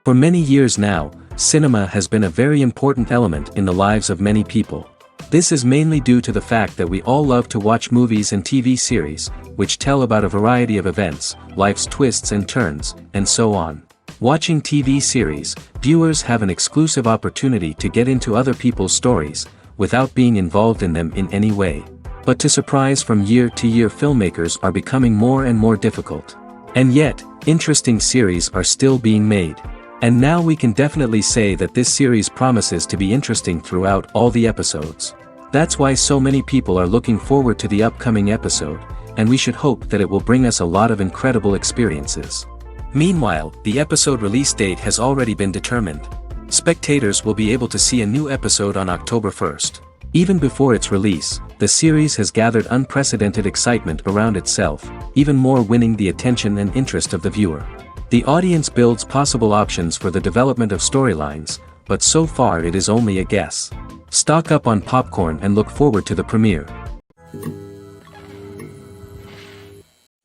For many years now, cinema has been a very important element in the lives of many people. This is mainly due to the fact that we all love to watch movies and TV series, which tell about a variety of events, life's twists and turns, and so on. Watching TV series, viewers have an exclusive opportunity to get into other people's stories, without being involved in them in any way. But to surprise from year to year, filmmakers are becoming more and more difficult. And yet, interesting series are still being made. And now we can definitely say that this series promises to be interesting throughout all the episodes. That's why so many people are looking forward to the upcoming episode, and we should hope that it will bring us a lot of incredible experiences. Meanwhile, the episode release date has already been determined. Spectators will be able to see a new episode on October 1st. Even before its release, the series has gathered unprecedented excitement around itself, even more winning the attention and interest of the viewer. The audience builds possible options for the development of storylines, but so far it is only a guess. Stock up on popcorn and look forward to the premiere.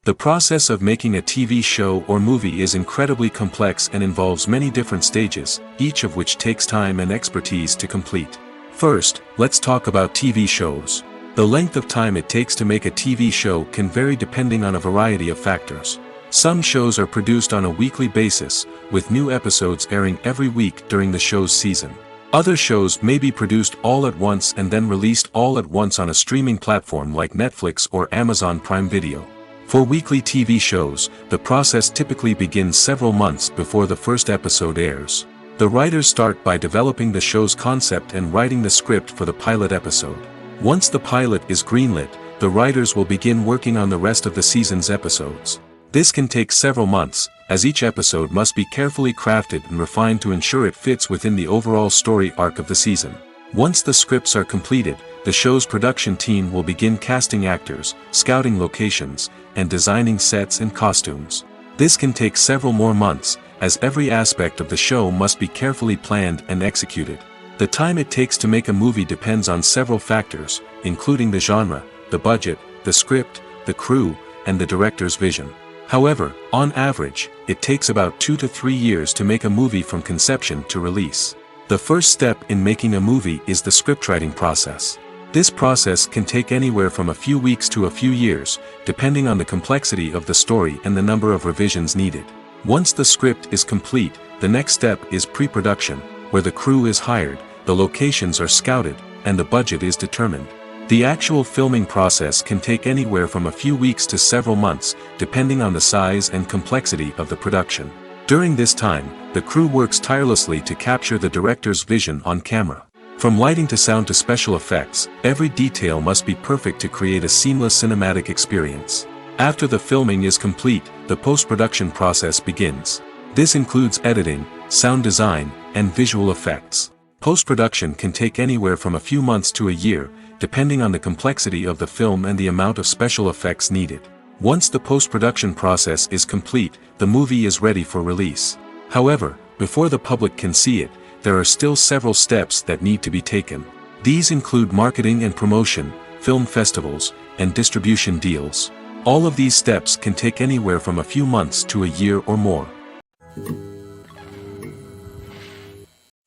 The process of making a TV show or movie is incredibly complex and involves many different stages, each of which takes time and expertise to complete. First, let's talk about TV shows. The length of time it takes to make a TV show can vary depending on a variety of factors. Some shows are produced on a weekly basis, with new episodes airing every week during the show's season. Other shows may be produced all at once and then released all at once on a streaming platform like Netflix or Amazon Prime Video. For weekly TV shows, the process typically begins several months before the first episode airs. The writers start by developing the show's concept and writing the script for the pilot episode. Once the pilot is greenlit, the writers will begin working on the rest of the season's episodes. This can take several months, as each episode must be carefully crafted and refined to ensure it fits within the overall story arc of the season. Once the scripts are completed, the show's production team will begin casting actors, scouting locations, and designing sets and costumes. This can take several more months, as every aspect of the show must be carefully planned and executed. The time it takes to make a movie depends on several factors, including the genre, the budget, the script, the crew, and the director's vision. However, on average, it takes about 2 to 3 years to make a movie from conception to release. The first step in making a movie is the scriptwriting process. This process can take anywhere from a few weeks to a few years, depending on the complexity of the story and the number of revisions needed. Once the script is complete, the next step is pre-production, where the crew is hired, the locations are scouted, and the budget is determined. The actual filming process can take anywhere from a few weeks to several months, depending on the size and complexity of the production. During this time, the crew works tirelessly to capture the director's vision on camera. From lighting to sound to special effects, every detail must be perfect to create a seamless cinematic experience. After the filming is complete, the post-production process begins. This includes editing, sound design, and visual effects. Post-production can take anywhere from a few months to a year, depending on the complexity of the film and the amount of special effects needed. Once the post-production process is complete, the movie is ready for release. However, before the public can see it, there are still several steps that need to be taken. These include marketing and promotion, film festivals, and distribution deals. All of these steps can take anywhere from a few months to a year or more.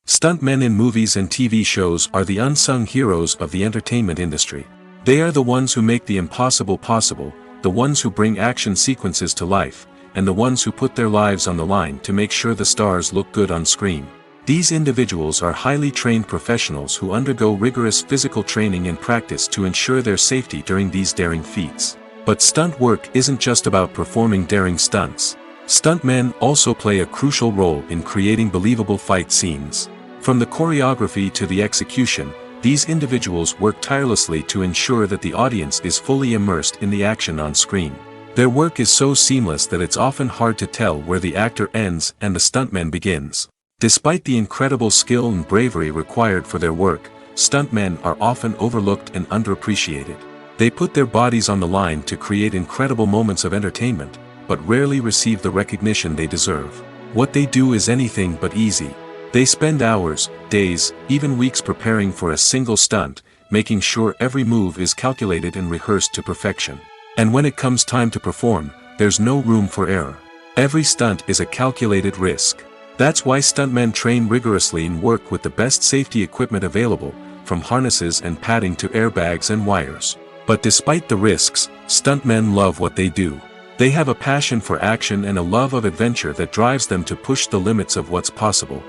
Stuntmen in movies and TV shows are the unsung heroes of the entertainment industry. They are the ones who make the impossible possible, the ones who bring action sequences to life, and the ones who put their lives on the line to make sure the stars look good on screen. These individuals are highly trained professionals who undergo rigorous physical training and practice to ensure their safety during these daring feats. But stunt work isn't just about performing daring stunts. Stuntmen also play a crucial role in creating believable fight scenes. From the choreography to the execution, these individuals work tirelessly to ensure that the audience is fully immersed in the action on screen. Their work is so seamless that it's often hard to tell where the actor ends and the stuntman begins. Despite the incredible skill and bravery required for their work, stuntmen are often overlooked and underappreciated. They put their bodies on the line to create incredible moments of entertainment, but rarely receive the recognition they deserve. What they do is anything but easy. They spend hours, days, even weeks preparing for a single stunt, making sure every move is calculated and rehearsed to perfection. And when it comes time to perform, there's no room for error. Every stunt is a calculated risk. That's why stuntmen train rigorously and work with the best safety equipment available, from harnesses and padding to airbags and wires. But despite the risks, stuntmen love what they do. They have a passion for action and a love of adventure that drives them to push the limits of what's possible.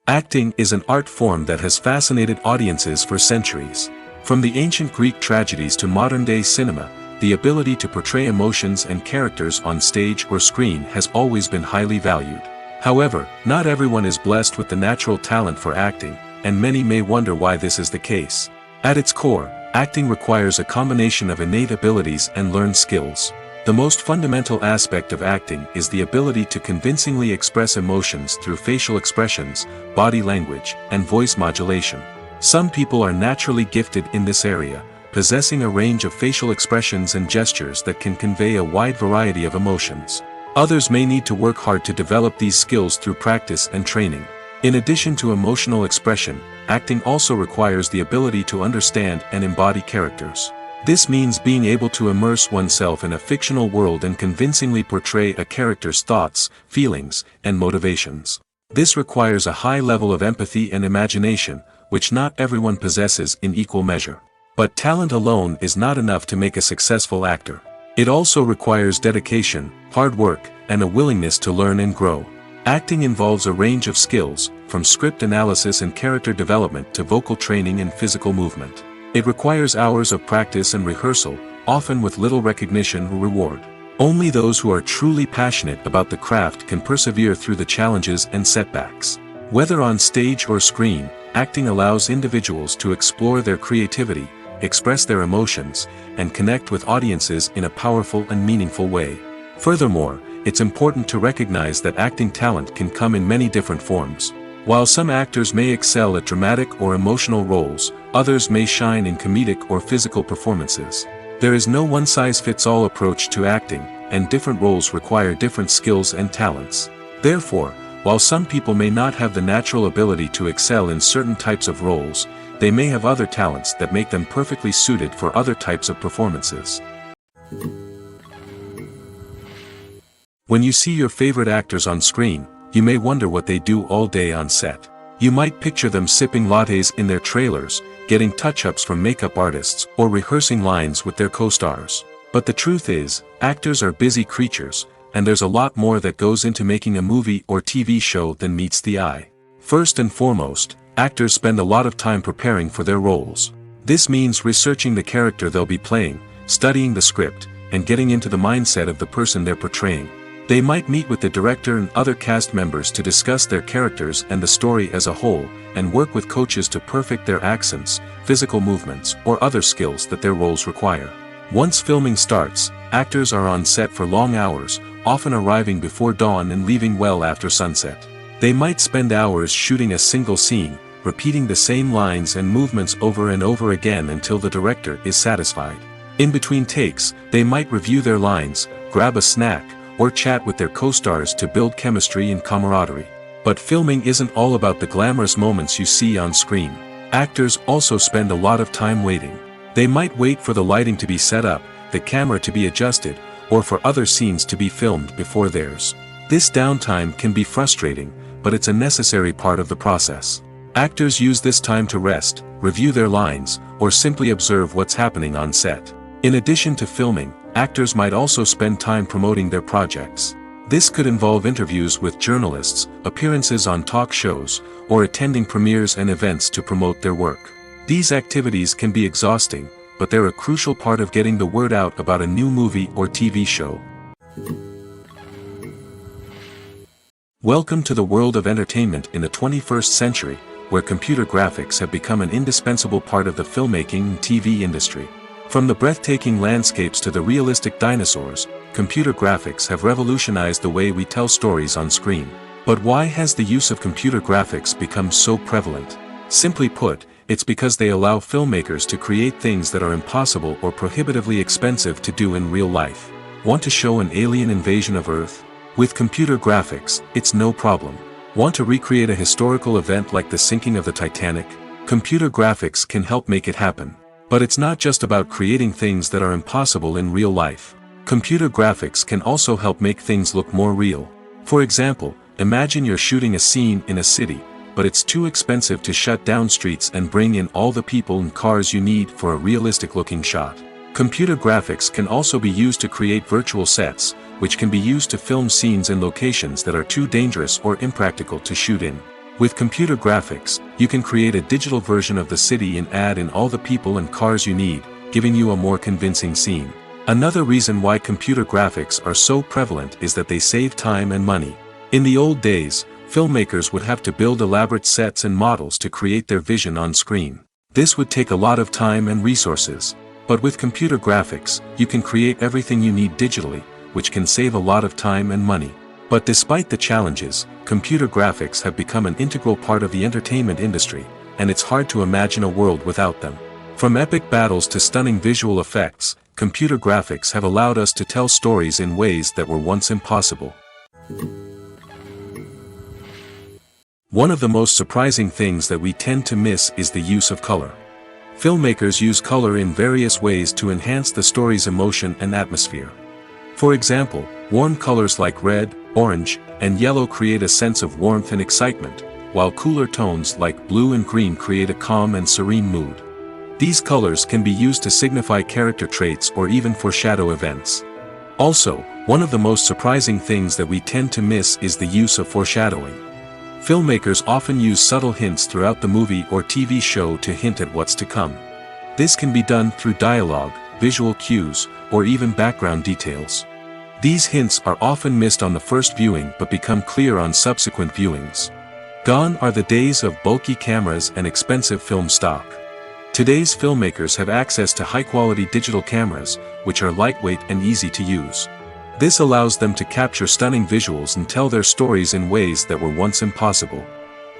Acting is an art form that has fascinated audiences for centuries. From the ancient Greek tragedies to modern-day cinema, the ability to portray emotions and characters on stage or screen has always been highly valued. However, not everyone is blessed with the natural talent for acting, and many may wonder why this is the case. At its core, acting requires a combination of innate abilities and learned skills. The most fundamental aspect of acting is the ability to convincingly express emotions through facial expressions, body language, and voice modulation. Some people are naturally gifted in this area, possessing a range of facial expressions and gestures that can convey a wide variety of emotions. Others may need to work hard to develop these skills through practice and training. In addition to emotional expression, acting also requires the ability to understand and embody characters. This means being able to immerse oneself in a fictional world and convincingly portray a character's thoughts, feelings, and motivations. This requires a high level of empathy and imagination, which not everyone possesses in equal measure. But talent alone is not enough to make a successful actor. It also requires dedication, hard work, and a willingness to learn and grow. Acting involves a range of skills, from script analysis and character development to vocal training and physical movement. It requires hours of practice and rehearsal, often with little recognition or reward. Only those who are truly passionate about the craft can persevere through the challenges and setbacks. Whether on stage or screen, acting allows individuals to explore their creativity, express their emotions, and connect with audiences in a powerful and meaningful way. Furthermore, it's important to recognize that acting talent can come in many different forms. While some actors may excel at dramatic or emotional roles, others may shine in comedic or physical performances. There is no one-size-fits-all approach to acting, and different roles require different skills and talents. Therefore, while some people may not have the natural ability to excel in certain types of roles, they may have other talents that make them perfectly suited for other types of performances. When you see your favorite actors on screen, you may wonder what they do all day on set. You might picture them sipping lattes in their trailers, getting touch-ups from makeup artists, or rehearsing lines with their co-stars. But the truth is, actors are busy creatures, and there's a lot more that goes into making a movie or TV show than meets the eye. First and foremost, actors spend a lot of time preparing for their roles. This means researching the character they'll be playing, studying the script, and getting into the mindset of the person they're portraying. They might meet with the director and other cast members to discuss their characters and the story as a whole, and work with coaches to perfect their accents, physical movements, or other skills that their roles require. Once filming starts, actors are on set for long hours, often arriving before dawn and leaving well after sunset. They might spend hours shooting a single scene, repeating the same lines and movements over and over again until the director is satisfied. In between takes, they might review their lines, grab a snack, or chat with their co-stars to build chemistry and camaraderie. But filming isn't all about the glamorous moments you see on screen. Actors also spend a lot of time waiting. They might wait for the lighting to be set up, the camera to be adjusted, or for other scenes to be filmed before theirs. This downtime can be frustrating, but it's a necessary part of the process. Actors use this time to rest, review their lines, or simply observe what's happening on set. In addition to filming, actors might also spend time promoting their projects. This could involve interviews with journalists, appearances on talk shows, or attending premieres and events to promote their work. These activities can be exhausting, but they're a crucial part of getting the word out about a new movie or TV show. Welcome to the world of entertainment in the 21st century, where computer graphics have become an indispensable part of the filmmaking and TV industry. From the breathtaking landscapes to the realistic dinosaurs, computer graphics have revolutionized the way we tell stories on screen. But why has the use of computer graphics become so prevalent? Simply put, it's because they allow filmmakers to create things that are impossible or prohibitively expensive to do in real life. Want to show an alien invasion of Earth? With computer graphics, it's no problem. Want to recreate a historical event like the sinking of the Titanic? Computer graphics can help make it happen. But it's not just about creating things that are impossible in real life. Computer graphics can also help make things look more real. For example, imagine you're shooting a scene in a city, but it's too expensive to shut down streets and bring in all the people and cars you need for a realistic-looking shot. Computer graphics can also be used to create virtual sets, which can be used to film scenes in locations that are too dangerous or impractical to shoot in. With computer graphics, you can create a digital version of the city and add in all the people and cars you need, giving you a more convincing scene. Another reason why computer graphics are so prevalent is that they save time and money. In the old days, filmmakers would have to build elaborate sets and models to create their vision on screen. This would take a lot of time and resources. But with computer graphics, you can create everything you need digitally, which can save a lot of time and money. But despite the challenges, computer graphics have become an integral part of the entertainment industry, and it's hard to imagine a world without them. From epic battles to stunning visual effects, computer graphics have allowed us to tell stories in ways that were once impossible. One of the most surprising things that we tend to miss is the use of color. Filmmakers use color in various ways to enhance the story's emotion and atmosphere. For example, warm colors like red, orange, and yellow create a sense of warmth and excitement, while cooler tones like blue and green create a calm and serene mood. These colors can be used to signify character traits or even foreshadow events. Also, one of the most surprising things that we tend to miss is the use of foreshadowing. Filmmakers often use subtle hints throughout the movie or TV show to hint at what's to come. This can be done through dialogue, visual cues, or even background details. These hints are often missed on the first viewing but become clear on subsequent viewings. Gone are the days of bulky cameras and expensive film stock. Today's filmmakers have access to high-quality digital cameras, which are lightweight and easy to use. This allows them to capture stunning visuals and tell their stories in ways that were once impossible.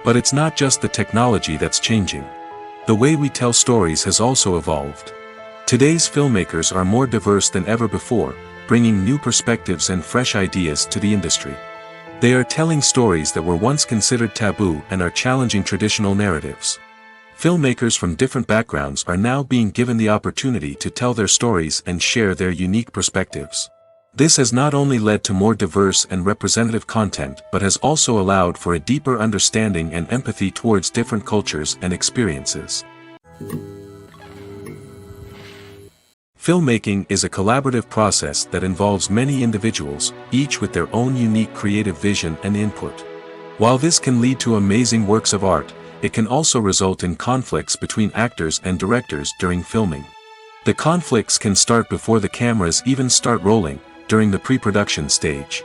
But it's not just the technology that's changing. The way we tell stories has also evolved. Today's filmmakers are more diverse than ever before, bringing new perspectives and fresh ideas to the industry. They are telling stories that were once considered taboo and are challenging traditional narratives. Filmmakers from different backgrounds are now being given the opportunity to tell their stories and share their unique perspectives. This has not only led to more diverse and representative content but has also allowed for a deeper understanding and empathy towards different cultures and experiences. Filmmaking is a collaborative process that involves many individuals, each with their own unique creative vision and input. While this can lead to amazing works of art, it can also result in conflicts between actors and directors during filming. The conflicts can start before the cameras even start rolling, during the pre-production stage.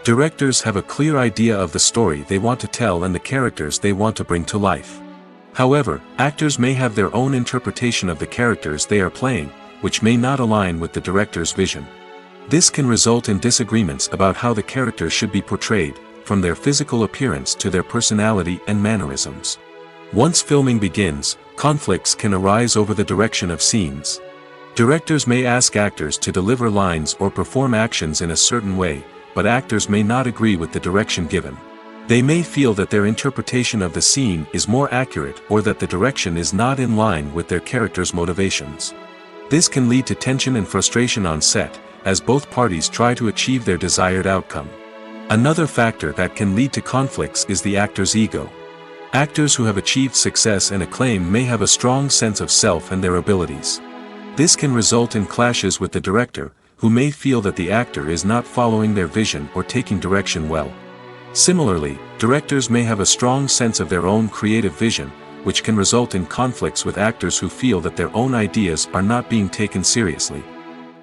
Directors have a clear idea of the story they want to tell and the characters they want to bring to life. However, actors may have their own interpretation of the characters they are playing, which may not align with the director's vision. This can result in disagreements about how the characters should be portrayed, from their physical appearance to their personality and mannerisms. Once filming begins, conflicts can arise over the direction of scenes. Directors may ask actors to deliver lines or perform actions in a certain way, but actors may not agree with the direction given. They may feel that their interpretation of the scene is more accurate or that the direction is not in line with their character's motivations. This can lead to tension and frustration on set, as both parties try to achieve their desired outcome. Another factor that can lead to conflicts is the actor's ego. Actors who have achieved success and acclaim may have a strong sense of self and their abilities. This can result in clashes with the director, who may feel that the actor is not following their vision or taking direction well. Similarly, directors may have a strong sense of their own creative vision, which can result in conflicts with actors who feel that their own ideas are not being taken seriously.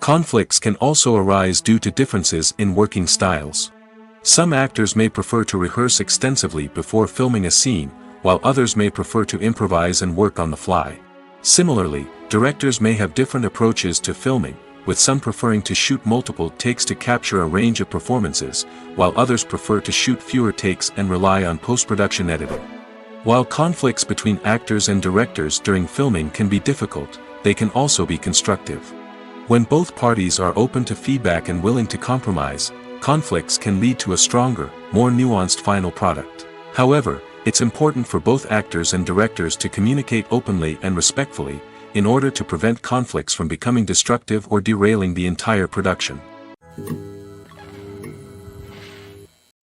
Conflicts can also arise due to differences in working styles. Some actors may prefer to rehearse extensively before filming a scene, while others may prefer to improvise and work on the fly. Similarly, directors may have different approaches to filming, with some preferring to shoot multiple takes to capture a range of performances, while others prefer to shoot fewer takes and rely on post-production editing. While conflicts between actors and directors during filming can be difficult, they can also be constructive. When both parties are open to feedback and willing to compromise, conflicts can lead to a stronger, more nuanced final product. However, it's important for both actors and directors to communicate openly and respectfully, in order to prevent conflicts from becoming destructive or derailing the entire production.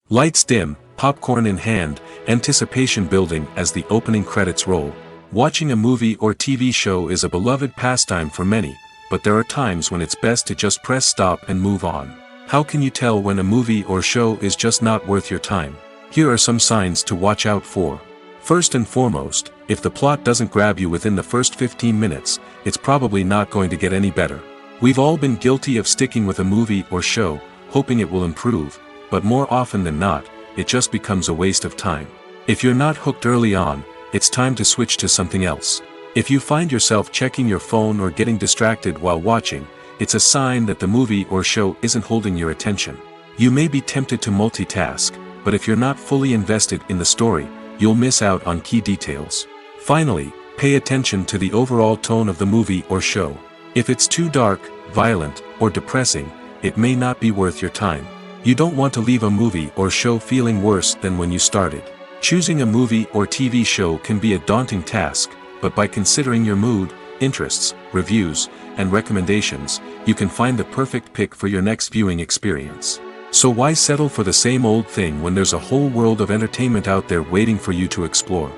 Lights dim, popcorn in hand, anticipation building as the opening credits roll. Watching a movie or TV show is a beloved pastime for many, but there are times when it's best to just press stop and move on. How can you tell when a movie or show is just not worth your time? Here are some signs to watch out for. First and foremost, if the plot doesn't grab you within the first 15 minutes, it's probably not going to get any better. We've all been guilty of sticking with a movie or show, hoping it will improve, but more often than not, it just becomes a waste of time. If you're not hooked early on, it's time to switch to something else. If you find yourself checking your phone or getting distracted while watching, it's a sign that the movie or show isn't holding your attention. You may be tempted to multitask, but if you're not fully invested in the story, you'll miss out on key details. Finally, pay attention to the overall tone of the movie or show. If it's too dark, violent, or depressing, it may not be worth your time. You don't want to leave a movie or show feeling worse than when you started. Choosing a movie or TV show can be a daunting task, but by considering your mood, interests, reviews, and recommendations, you can find the perfect pick for your next viewing experience. So why settle for the same old thing when there's a whole world of entertainment out there waiting for you to explore?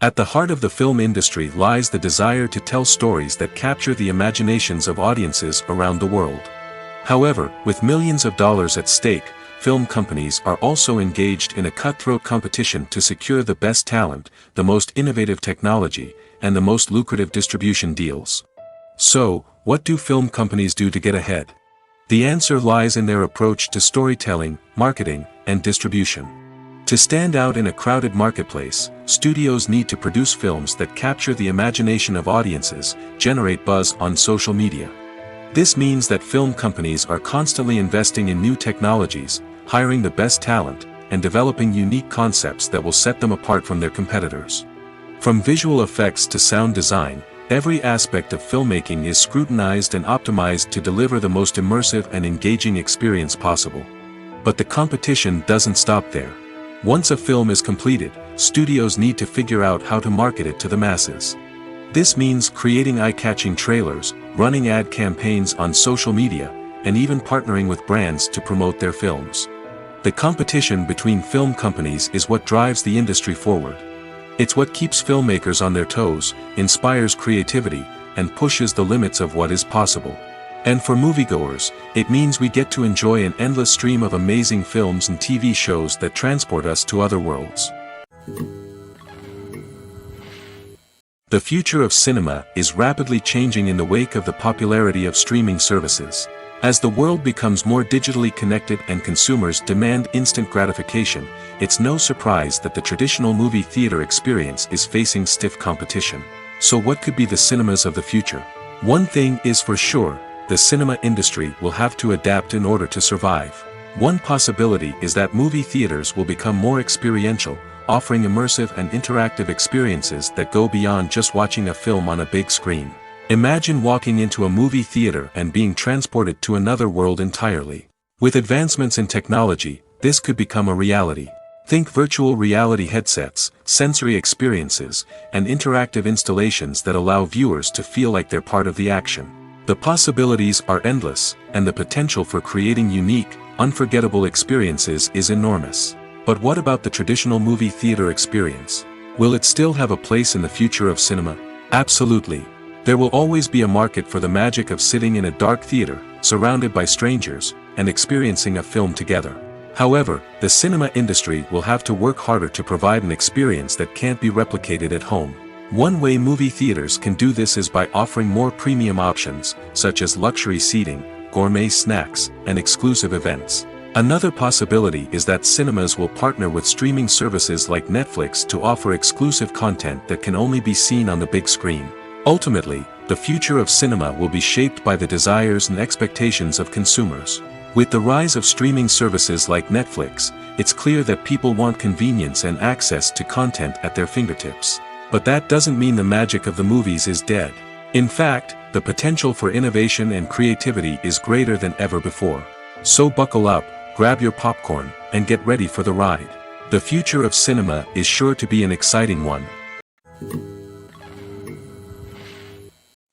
At the heart of the film industry lies the desire to tell stories that capture the imaginations of audiences around the world. However, with millions of dollars at stake, film companies are also engaged in a cutthroat competition to secure the best talent, the most innovative technology, and the most lucrative distribution deals. So, what do film companies do to get ahead? The answer lies in their approach to storytelling, marketing, and distribution. To stand out in a crowded marketplace, studios need to produce films that capture the imagination of audiences, generate buzz on social media. This means that film companies are constantly investing in new technologies, hiring the best talent, and developing unique concepts that will set them apart from their competitors. From visual effects to sound design, every aspect of filmmaking is scrutinized and optimized to deliver the most immersive and engaging experience possible. But the competition doesn't stop there. Once a film is completed, studios need to figure out how to market it to the masses. This means creating eye-catching trailers, running ad campaigns on social media, and even partnering with brands to promote their films. The competition between film companies is what drives the industry forward. It's what keeps filmmakers on their toes, inspires creativity, and pushes the limits of what is possible. And for moviegoers, it means we get to enjoy an endless stream of amazing films and TV shows that transport us to other worlds. The future of cinema is rapidly changing in the wake of the popularity of streaming services. As the world becomes more digitally connected and consumers demand instant gratification, it's no surprise that the traditional movie theater experience is facing stiff competition. So what could be the cinemas of the future? One thing is for sure, the cinema industry will have to adapt in order to survive. One possibility is that movie theaters will become more experiential, offering immersive and interactive experiences that go beyond just watching a film on a big screen. Imagine walking into a movie theater and being transported to another world entirely. With advancements in technology, this could become a reality. Think virtual reality headsets, sensory experiences, and interactive installations that allow viewers to feel like they're part of the action. The possibilities are endless, and the potential for creating unique, unforgettable experiences is enormous. But what about the traditional movie theater experience? Will it still have a place in the future of cinema? Absolutely. There will always be a market for the magic of sitting in a dark theater, surrounded by strangers, and experiencing a film together. However, the cinema industry will have to work harder to provide an experience that can't be replicated at home. One way movie theaters can do this is by offering more premium options, such as luxury seating, gourmet snacks, and exclusive events. Another possibility is that cinemas will partner with streaming services like Netflix to offer exclusive content that can only be seen on the big screen. Ultimately, the future of cinema will be shaped by the desires and expectations of consumers. With the rise of streaming services like Netflix, it's clear that people want convenience and access to content at their fingertips. But that doesn't mean the magic of the movies is dead. In fact, the potential for innovation and creativity is greater than ever before. So buckle up, grab your popcorn, and get ready for the ride. The future of cinema is sure to be an exciting one.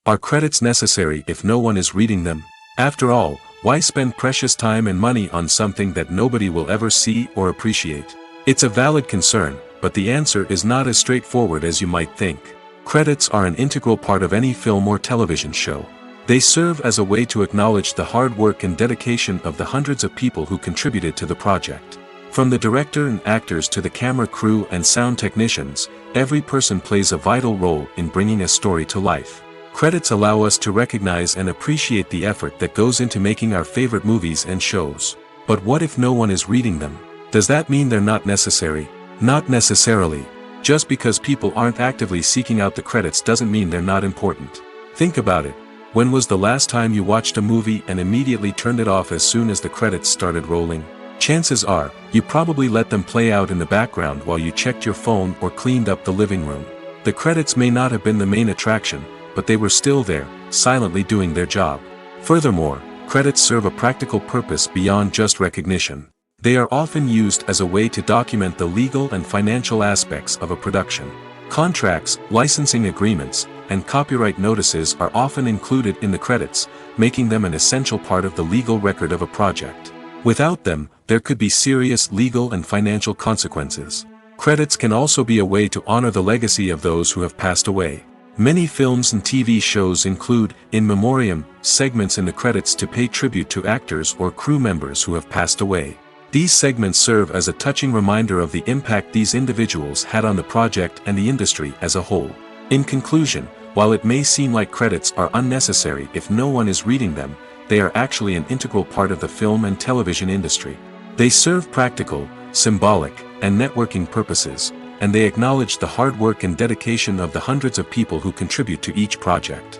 Are credits necessary if no one is reading them? After all, why spend precious time and money on something that nobody will ever see or appreciate? It's a valid concern, but the answer is not as straightforward as you might think. Credits are an integral part of any film or television show. They serve as a way to acknowledge the hard work and dedication of the hundreds of people who contributed to the project. From the director and actors to the camera crew and sound technicians, every person plays a vital role in bringing a story to life. Credits allow us to recognize and appreciate the effort that goes into making our favorite movies and shows. But what if no one is reading them? Does that mean they're not necessary? Not necessarily. Just because people aren't actively seeking out the credits doesn't mean they're not important. Think about it. When was the last time you watched a movie and immediately turned it off as soon as the credits started rolling? Chances are, you probably let them play out in the background while you checked your phone or cleaned up the living room. The credits may not have been the main attraction, but they were still there, silently doing their job. Furthermore, credits serve a practical purpose beyond just recognition. They are often used as a way to document the legal and financial aspects of a production. Contracts, licensing agreements, and copyright notices are often included in the credits, making them an essential part of the legal record of a project. Without them, there could be serious legal and financial consequences. Credits can also be a way to honor the legacy of those who have passed away. Many films and TV shows include, in memoriam, segments in the credits to pay tribute to actors or crew members who have passed away. These segments serve as a touching reminder of the impact these individuals had on the project and the industry as a whole. In conclusion, while it may seem like credits are unnecessary if no one is reading them, they are actually an integral part of the film and television industry. They serve practical, symbolic, and networking purposes, and they acknowledge the hard work and dedication of the hundreds of people who contribute to each project.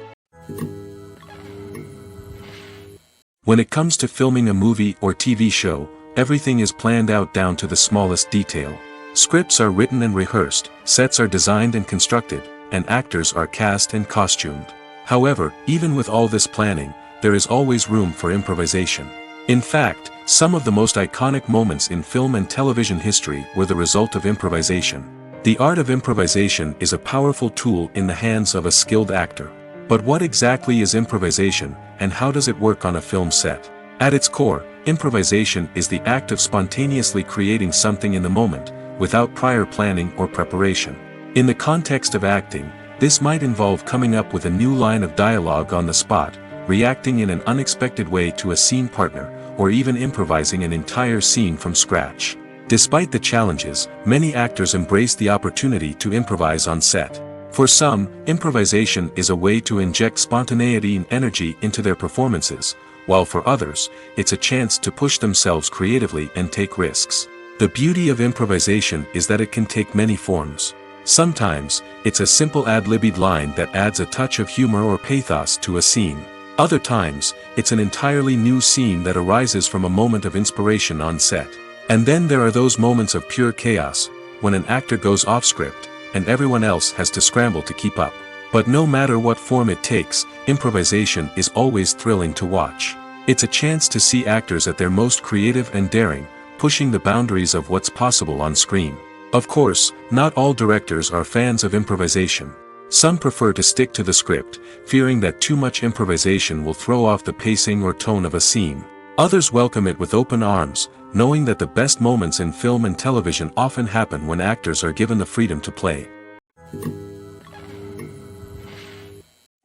When it comes to filming a movie or TV show, everything is planned out down to the smallest detail. Scripts are written and rehearsed, sets are designed and constructed, and actors are cast and costumed. However, even with all this planning, there is always room for improvisation. In fact, some of the most iconic moments in film and television history were the result of improvisation. The art of improvisation is a powerful tool in the hands of a skilled actor. But what exactly is improvisation, and how does it work on a film set? At its core, improvisation is the act of spontaneously creating something in the moment, without prior planning or preparation. In the context of acting, this might involve coming up with a new line of dialogue on the spot, reacting in an unexpected way to a scene partner, or even improvising an entire scene from scratch. Despite the challenges, many actors embrace the opportunity to improvise on set. For some, improvisation is a way to inject spontaneity and energy into their performances, while for others, it's a chance to push themselves creatively and take risks. The beauty of improvisation is that it can take many forms. Sometimes, it's a simple ad-libbed line that adds a touch of humor or pathos to a scene. Other times, it's an entirely new scene that arises from a moment of inspiration on set. And then there are those moments of pure chaos, when an actor goes off script, and everyone else has to scramble to keep up. But no matter what form it takes, improvisation is always thrilling to watch. It's a chance to see actors at their most creative and daring, pushing the boundaries of what's possible on screen. Of course, not all directors are fans of improvisation. Some prefer to stick to the script, fearing that too much improvisation will throw off the pacing or tone of a scene. Others welcome it with open arms, knowing that the best moments in film and television often happen when actors are given the freedom to play.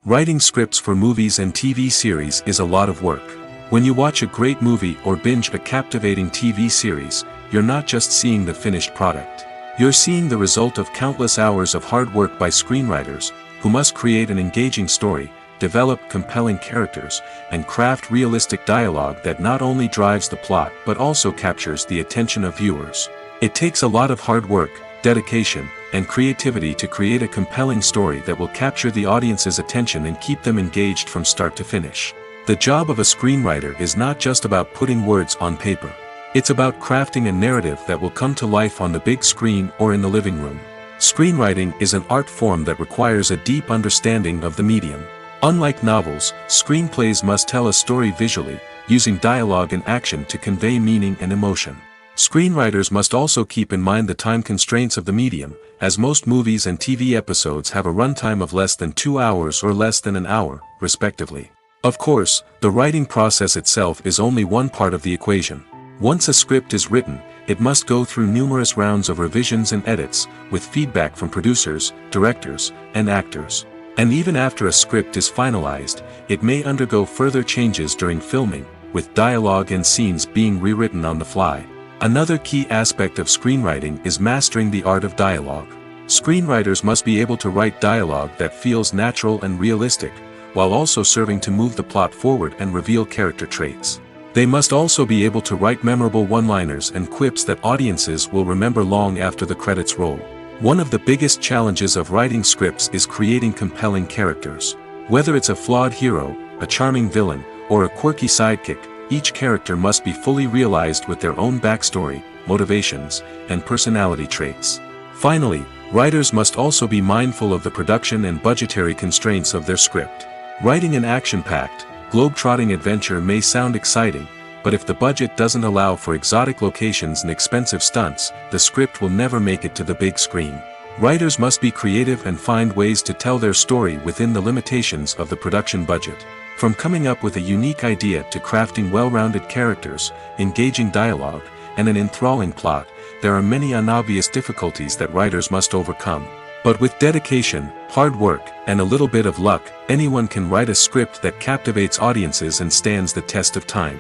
Writing scripts for movies and TV series is a lot of work. When you watch a great movie or binge a captivating TV series, you're not just seeing the finished product. You're seeing the result of countless hours of hard work by screenwriters, who must create an engaging story, develop compelling characters, and craft realistic dialogue that not only drives the plot but also captures the attention of viewers. It takes a lot of hard work, dedication, and creativity to create a compelling story that will capture the audience's attention and keep them engaged from start to finish. The job of a screenwriter is not just about putting words on paper. It's about crafting a narrative that will come to life on the big screen or in the living room. Screenwriting is an art form that requires a deep understanding of the medium. Unlike novels, screenplays must tell a story visually, using dialogue and action to convey meaning and emotion. Screenwriters must also keep in mind the time constraints of the medium, as most movies and TV episodes have a runtime of less than 2 hours or less than an hour, respectively. Of course, the writing process itself is only one part of the equation. Once a script is written, it must go through numerous rounds of revisions and edits, with feedback from producers, directors, and actors. And even after a script is finalized, it may undergo further changes during filming, with dialogue and scenes being rewritten on the fly. Another key aspect of screenwriting is mastering the art of dialogue. Screenwriters must be able to write dialogue that feels natural and realistic, while also serving to move the plot forward and reveal character traits. They must also be able to write memorable one-liners and quips that audiences will remember long after the credits roll. One of the biggest challenges of writing scripts is creating compelling characters. Whether it's a flawed hero, a charming villain, or a quirky sidekick, each character must be fully realized with their own backstory, motivations, and personality traits. Finally, writers must also be mindful of the production and budgetary constraints of their script. Writing an action-packed, globe-trotting adventure may sound exciting, but if the budget doesn't allow for exotic locations and expensive stunts, the script will never make it to the big screen. Writers must be creative and find ways to tell their story within the limitations of the production budget. From coming up with a unique idea to crafting well-rounded characters, engaging dialogue, and an enthralling plot, there are many unobvious difficulties that writers must overcome. But with dedication, hard work, and a little bit of luck, anyone can write a script that captivates audiences and stands the test of time.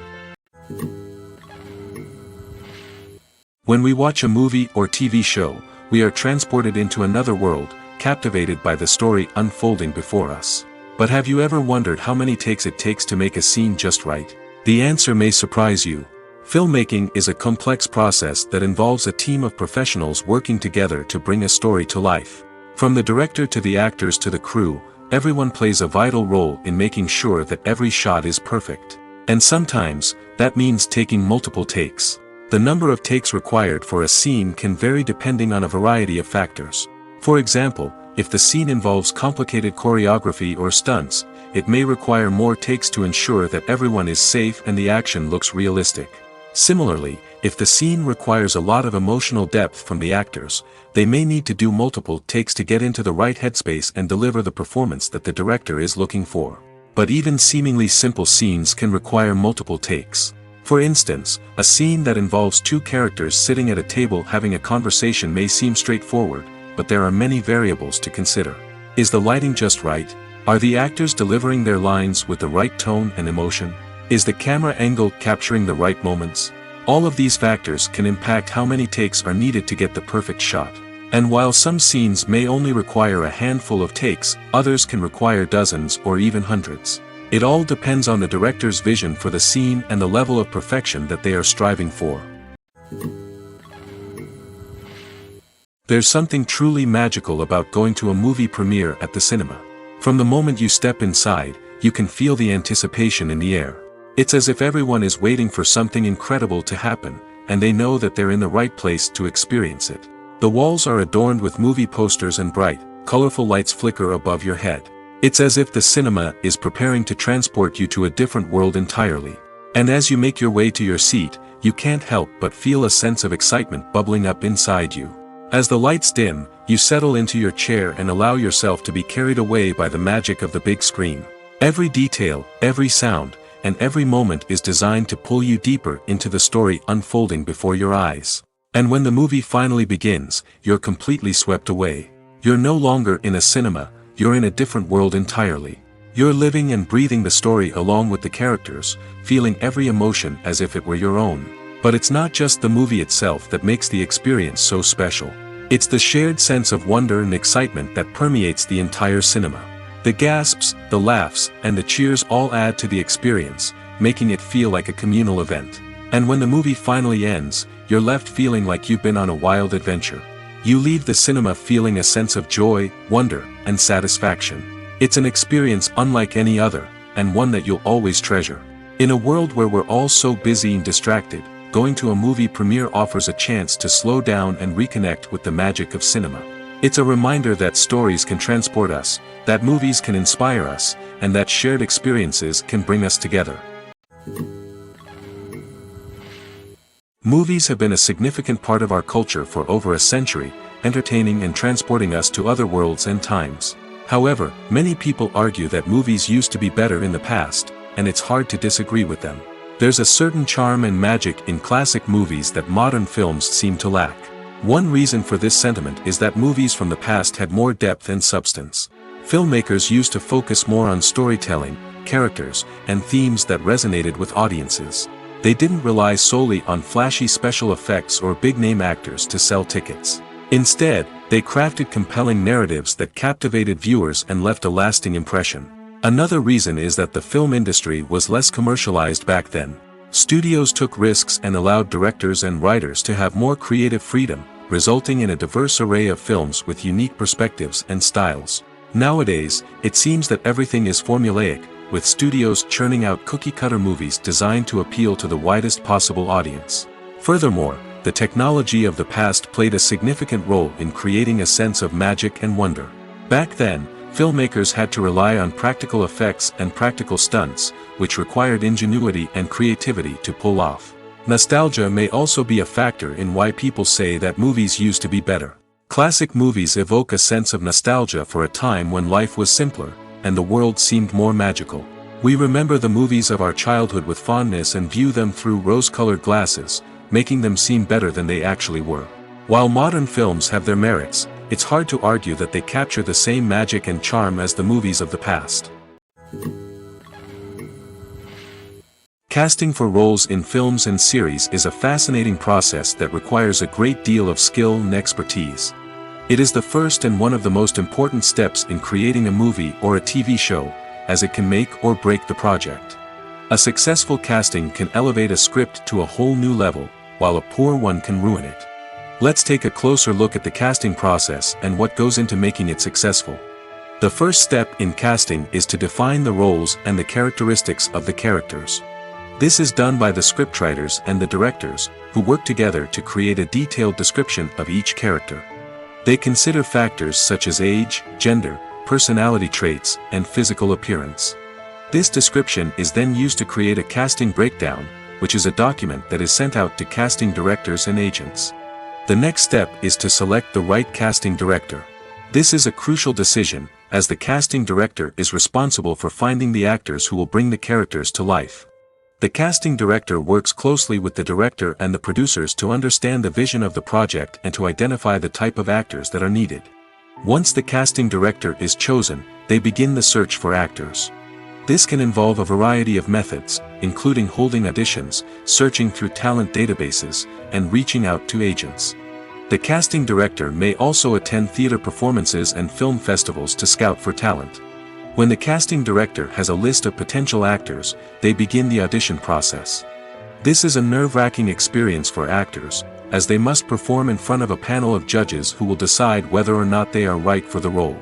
When we watch a movie or TV show, we are transported into another world, captivated by the story unfolding before us. But have you ever wondered how many takes it takes to make a scene just right? The answer may surprise you. Filmmaking is a complex process that involves a team of professionals working together to bring a story to life. From the director to the actors to the crew, everyone plays a vital role in making sure that every shot is perfect. And sometimes, that means taking multiple takes. The number of takes required for a scene can vary depending on a variety of factors. For example, if the scene involves complicated choreography or stunts, it may require more takes to ensure that everyone is safe and the action looks realistic. Similarly, if the scene requires a lot of emotional depth from the actors, they may need to do multiple takes to get into the right headspace and deliver the performance that the director is looking for. But even seemingly simple scenes can require multiple takes. For instance, a scene that involves two characters sitting at a table having a conversation may seem straightforward, but there are many variables to consider. Is the lighting just right? Are the actors delivering their lines with the right tone and emotion? Is the camera angle capturing the right moments? All of these factors can impact how many takes are needed to get the perfect shot. And while some scenes may only require a handful of takes, others can require dozens or even hundreds. It all depends on the director's vision for the scene and the level of perfection that they are striving for. There's something truly magical about going to a movie premiere at the cinema. From the moment you step inside, you can feel the anticipation in the air. It's as if everyone is waiting for something incredible to happen, and they know that they're in the right place to experience it. The walls are adorned with movie posters and bright, colorful lights flicker above your head. It's as if the cinema is preparing to transport you to a different world entirely. And as you make your way to your seat, you can't help but feel a sense of excitement bubbling up inside you. As the lights dim, you settle into your chair and allow yourself to be carried away by the magic of the big screen. Every detail, every sound, and every moment is designed to pull you deeper into the story unfolding before your eyes. And when the movie finally begins, you're completely swept away. You're no longer in a cinema, you're in a different world entirely. You're living and breathing the story along with the characters, feeling every emotion as if it were your own. But it's not just the movie itself that makes the experience so special. It's the shared sense of wonder and excitement that permeates the entire cinema. The gasps, the laughs, and the cheers all add to the experience, making it feel like a communal event. And when the movie finally ends, you're left feeling like you've been on a wild adventure. You leave the cinema feeling a sense of joy, wonder, and satisfaction. It's an experience unlike any other, and one that you'll always treasure. In a world where we're all so busy and distracted, going to a movie premiere offers a chance to slow down and reconnect with the magic of cinema. It's a reminder that stories can transport us, that movies can inspire us, and that shared experiences can bring us together. Movies have been a significant part of our culture for over a century, entertaining and transporting us to other worlds and times. However, many people argue that movies used to be better in the past, and it's hard to disagree with them. There's a certain charm and magic in classic movies that modern films seem to lack. One reason for this sentiment is that movies from the past had more depth and substance. Filmmakers used to focus more on storytelling, characters, and themes that resonated with audiences. They didn't rely solely on flashy special effects or big-name actors to sell tickets. Instead, they crafted compelling narratives that captivated viewers and left a lasting impression. Another reason is that the film industry was less commercialized back then. Studios took risks and allowed directors and writers to have more creative freedom, resulting in a diverse array of films with unique perspectives and styles. Nowadays, it seems that everything is formulaic, with studios churning out cookie-cutter movies designed to appeal to the widest possible audience. Furthermore, the technology of the past played a significant role in creating a sense of magic and wonder. Back then, filmmakers had to rely on practical effects and practical stunts, which required ingenuity and creativity to pull off. Nostalgia may also be a factor in why people say that movies used to be better. Classic movies evoke a sense of nostalgia for a time when life was simpler, and the world seemed more magical. We remember the movies of our childhood with fondness and view them through rose-colored glasses, making them seem better than they actually were. While modern films have their merits, it's hard to argue that they capture the same magic and charm as the movies of the past. Casting for roles in films and series is a fascinating process that requires a great deal of skill and expertise. It is the first and one of the most important steps in creating a movie or a TV show, as it can make or break the project. A successful casting can elevate a script to a whole new level, while a poor one can ruin it. Let's take a closer look at the casting process and what goes into making it successful. The first step in casting is to define the roles and the characteristics of the characters. This is done by the scriptwriters and the directors, who work together to create a detailed description of each character. They consider factors such as age, gender, personality traits, and physical appearance. This description is then used to create a casting breakdown, which is a document that is sent out to casting directors and agents. The next step is to select the right casting director. This is a crucial decision, as the casting director is responsible for finding the actors who will bring the characters to life. The casting director works closely with the director and the producers to understand the vision of the project and to identify the type of actors that are needed. Once the casting director is chosen, they begin the search for actors. This can involve a variety of methods, including holding auditions, searching through talent databases, and reaching out to agents. The casting director may also attend theater performances and film festivals to scout for talent. When the casting director has a list of potential actors, they begin the audition process. This is a nerve-wracking experience for actors, as they must perform in front of a panel of judges who will decide whether or not they are right for the role.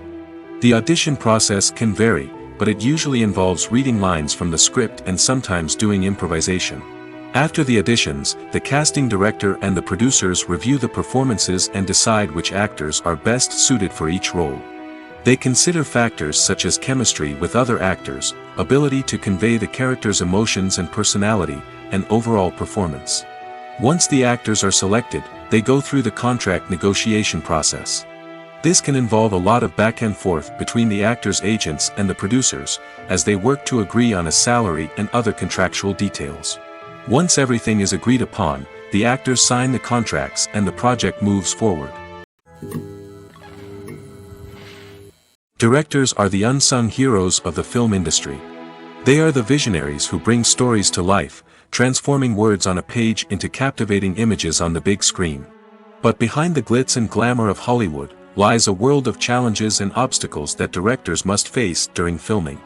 The audition process can vary, but it usually involves reading lines from the script and sometimes doing improvisation. After the auditions, the casting director and the producers review the performances and decide which actors are best suited for each role. They consider factors such as chemistry with other actors, ability to convey the character's emotions and personality, and overall performance. Once the actors are selected, they go through the contract negotiation process. This can involve a lot of back and forth between the actors' agents and the producers, as they work to agree on a salary and other contractual details. Once everything is agreed upon, the actors sign the contracts and the project moves forward. Directors are the unsung heroes of the film industry. They are the visionaries who bring stories to life, transforming words on a page into captivating images on the big screen. But behind the glitz and glamour of Hollywood, lies a world of challenges and obstacles that directors must face during filming.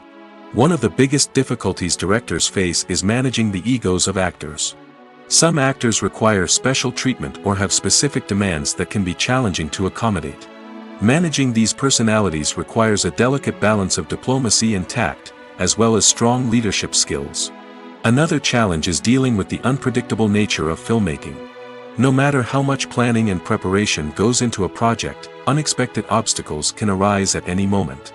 One of the biggest difficulties directors face is managing the egos of actors. Some actors require special treatment or have specific demands that can be challenging to accommodate. Managing these personalities requires a delicate balance of diplomacy and tact, as well as strong leadership skills. Another challenge is dealing with the unpredictable nature of filmmaking. No matter how much planning and preparation goes into a project, unexpected obstacles can arise at any moment.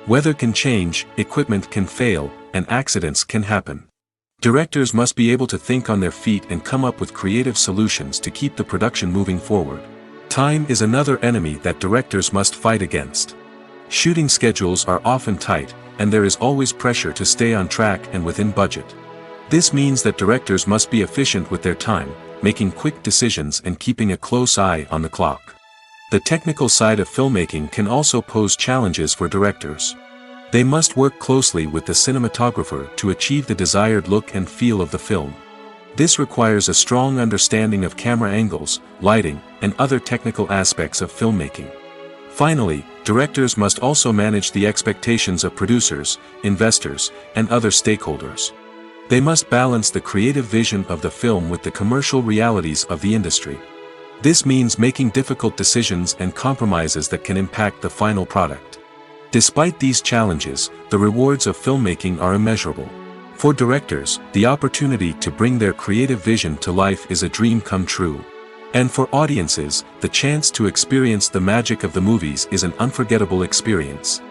Weather can change, equipment can fail, and accidents can happen. Directors must be able to think on their feet and come up with creative solutions to keep the production moving forward. Time is another enemy that directors must fight against. Shooting schedules are often tight, and there is always pressure to stay on track and within budget. This means that directors must be efficient with their time, making quick decisions and keeping a close eye on the clock. The technical side of filmmaking can also pose challenges for directors. They must work closely with the cinematographer to achieve the desired look and feel of the film. This requires a strong understanding of camera angles, lighting, and other technical aspects of filmmaking. Finally, directors must also manage the expectations of producers, investors, and other stakeholders. They must balance the creative vision of the film with the commercial realities of the industry. This means making difficult decisions and compromises that can impact the final product. Despite these challenges, the rewards of filmmaking are immeasurable. For directors, the opportunity to bring their creative vision to life is a dream come true. And for audiences, the chance to experience the magic of the movies is an unforgettable experience.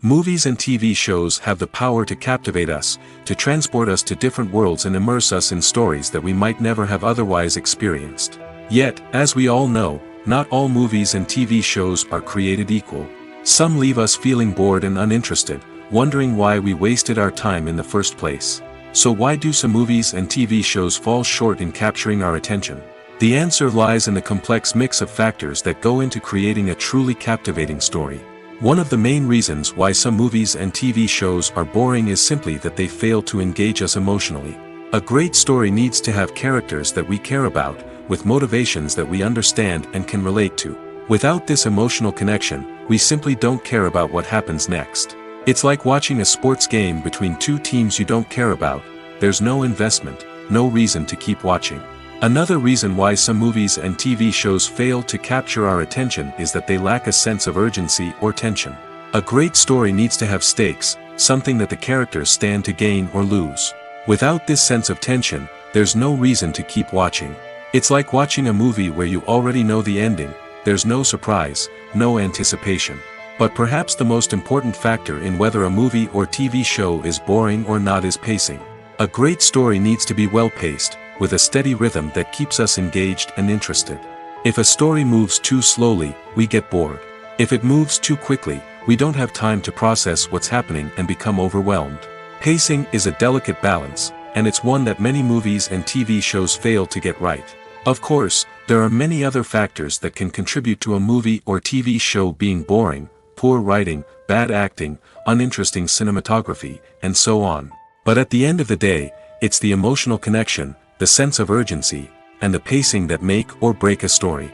Movies and TV shows have the power to captivate us, to transport us to different worlds and immerse us in stories that we might never have otherwise experienced. Yet, as we all know, not all movies and TV shows are created equal. Some leave us feeling bored and uninterested, wondering why we wasted our time in the first place. So why do some movies and TV shows fall short in capturing our attention? The answer lies in the complex mix of factors that go into creating a truly captivating story. One of the main reasons why some movies and TV shows are boring is simply that they fail to engage us emotionally. A great story needs to have characters that we care about, with motivations that we understand and can relate to. Without this emotional connection, we simply don't care about what happens next. It's like watching a sports game between two teams you don't care about. There's no investment, no reason to keep watching. Another reason why some movies and TV shows fail to capture our attention is that they lack a sense of urgency or tension. A great story needs to have stakes, something that the characters stand to gain or lose. Without this sense of tension, there's no reason to keep watching. It's like watching a movie where you already know the ending. There's no surprise, no anticipation. But perhaps the most important factor in whether a movie or TV show is boring or not is pacing. A great story needs to be well-paced, with a steady rhythm that keeps us engaged and interested. If a story moves too slowly, we get bored. If it moves too quickly, we don't have time to process what's happening and become overwhelmed. Pacing is a delicate balance, and it's one that many movies and TV shows fail to get right. Of course, there are many other factors that can contribute to a movie or TV show being boring: poor writing, bad acting, uninteresting cinematography, and so on. But at the end of the day, it's the emotional connection, the sense of urgency, and the pacing that make or break a story.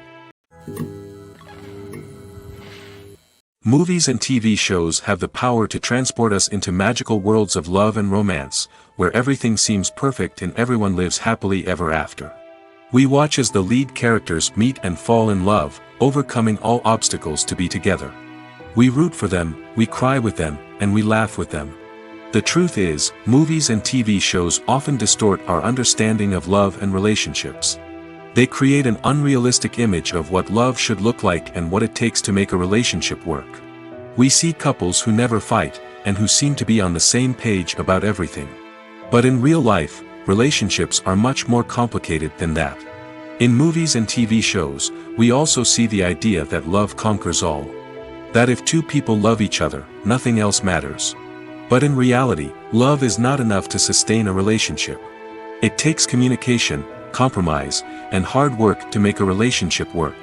Movies and TV shows have the power to transport us into magical worlds of love and romance, where everything seems perfect and everyone lives happily ever after. We watch as the lead characters meet and fall in love, overcoming all obstacles to be together. We root for them, we cry with them, and we laugh with them. The truth is, movies and TV shows often distort our understanding of love and relationships. They create an unrealistic image of what love should look like and what it takes to make a relationship work. We see couples who never fight, and who seem to be on the same page about everything. But in real life, relationships are much more complicated than that. In movies and TV shows, we also see the idea that love conquers all. That if two people love each other, nothing else matters. But in reality, love is not enough to sustain a relationship. It takes communication, compromise, and hard work to make a relationship work.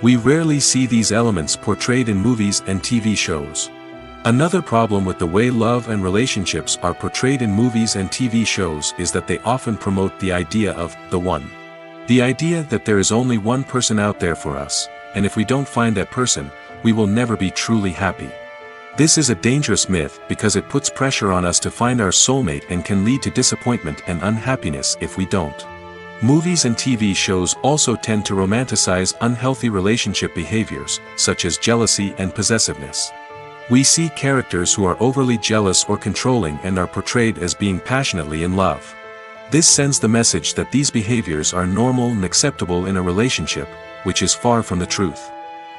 We rarely see these elements portrayed in movies and TV shows. Another problem with the way love and relationships are portrayed in movies and TV shows is that they often promote the idea of the one. The idea that there is only one person out there for us, and if we don't find that person, we will never be truly happy. This is a dangerous myth because it puts pressure on us to find our soulmate and can lead to disappointment and unhappiness if we don't. Movies and TV shows also tend to romanticize unhealthy relationship behaviors, such as jealousy and possessiveness. We see characters who are overly jealous or controlling and are portrayed as being passionately in love. This sends the message that these behaviors are normal and acceptable in a relationship, which is far from the truth.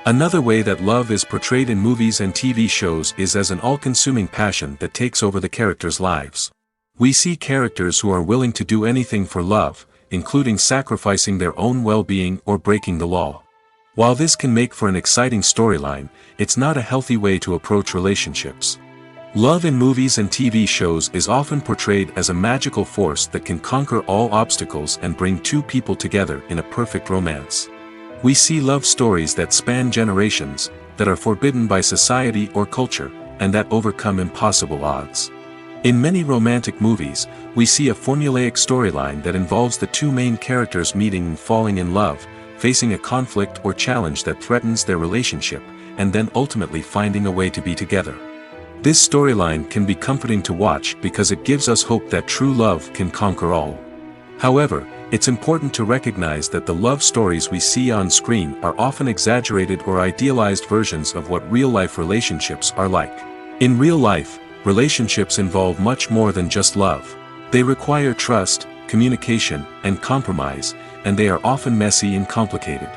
Another way that love is portrayed in movies and TV shows is as an all-consuming passion that takes over the characters' lives. We see characters who are willing to do anything for love, including sacrificing their own well-being or breaking the law. While this can make for an exciting storyline, it's not a healthy way to approach relationships. Love in movies and TV shows is often portrayed as a magical force that can conquer all obstacles and bring two people together in a perfect romance. We see love stories that span generations, that are forbidden by society or culture, and that overcome impossible odds. In many romantic movies, we see a formulaic storyline that involves the two main characters meeting and falling in love, facing a conflict or challenge that threatens their relationship, and then ultimately finding a way to be together. This storyline can be comforting to watch because it gives us hope that true love can conquer all. However, it's important to recognize that the love stories we see on screen are often exaggerated or idealized versions of what real-life relationships are like. In real life, relationships involve much more than just love. They require trust, communication, and compromise, and they are often messy and complicated.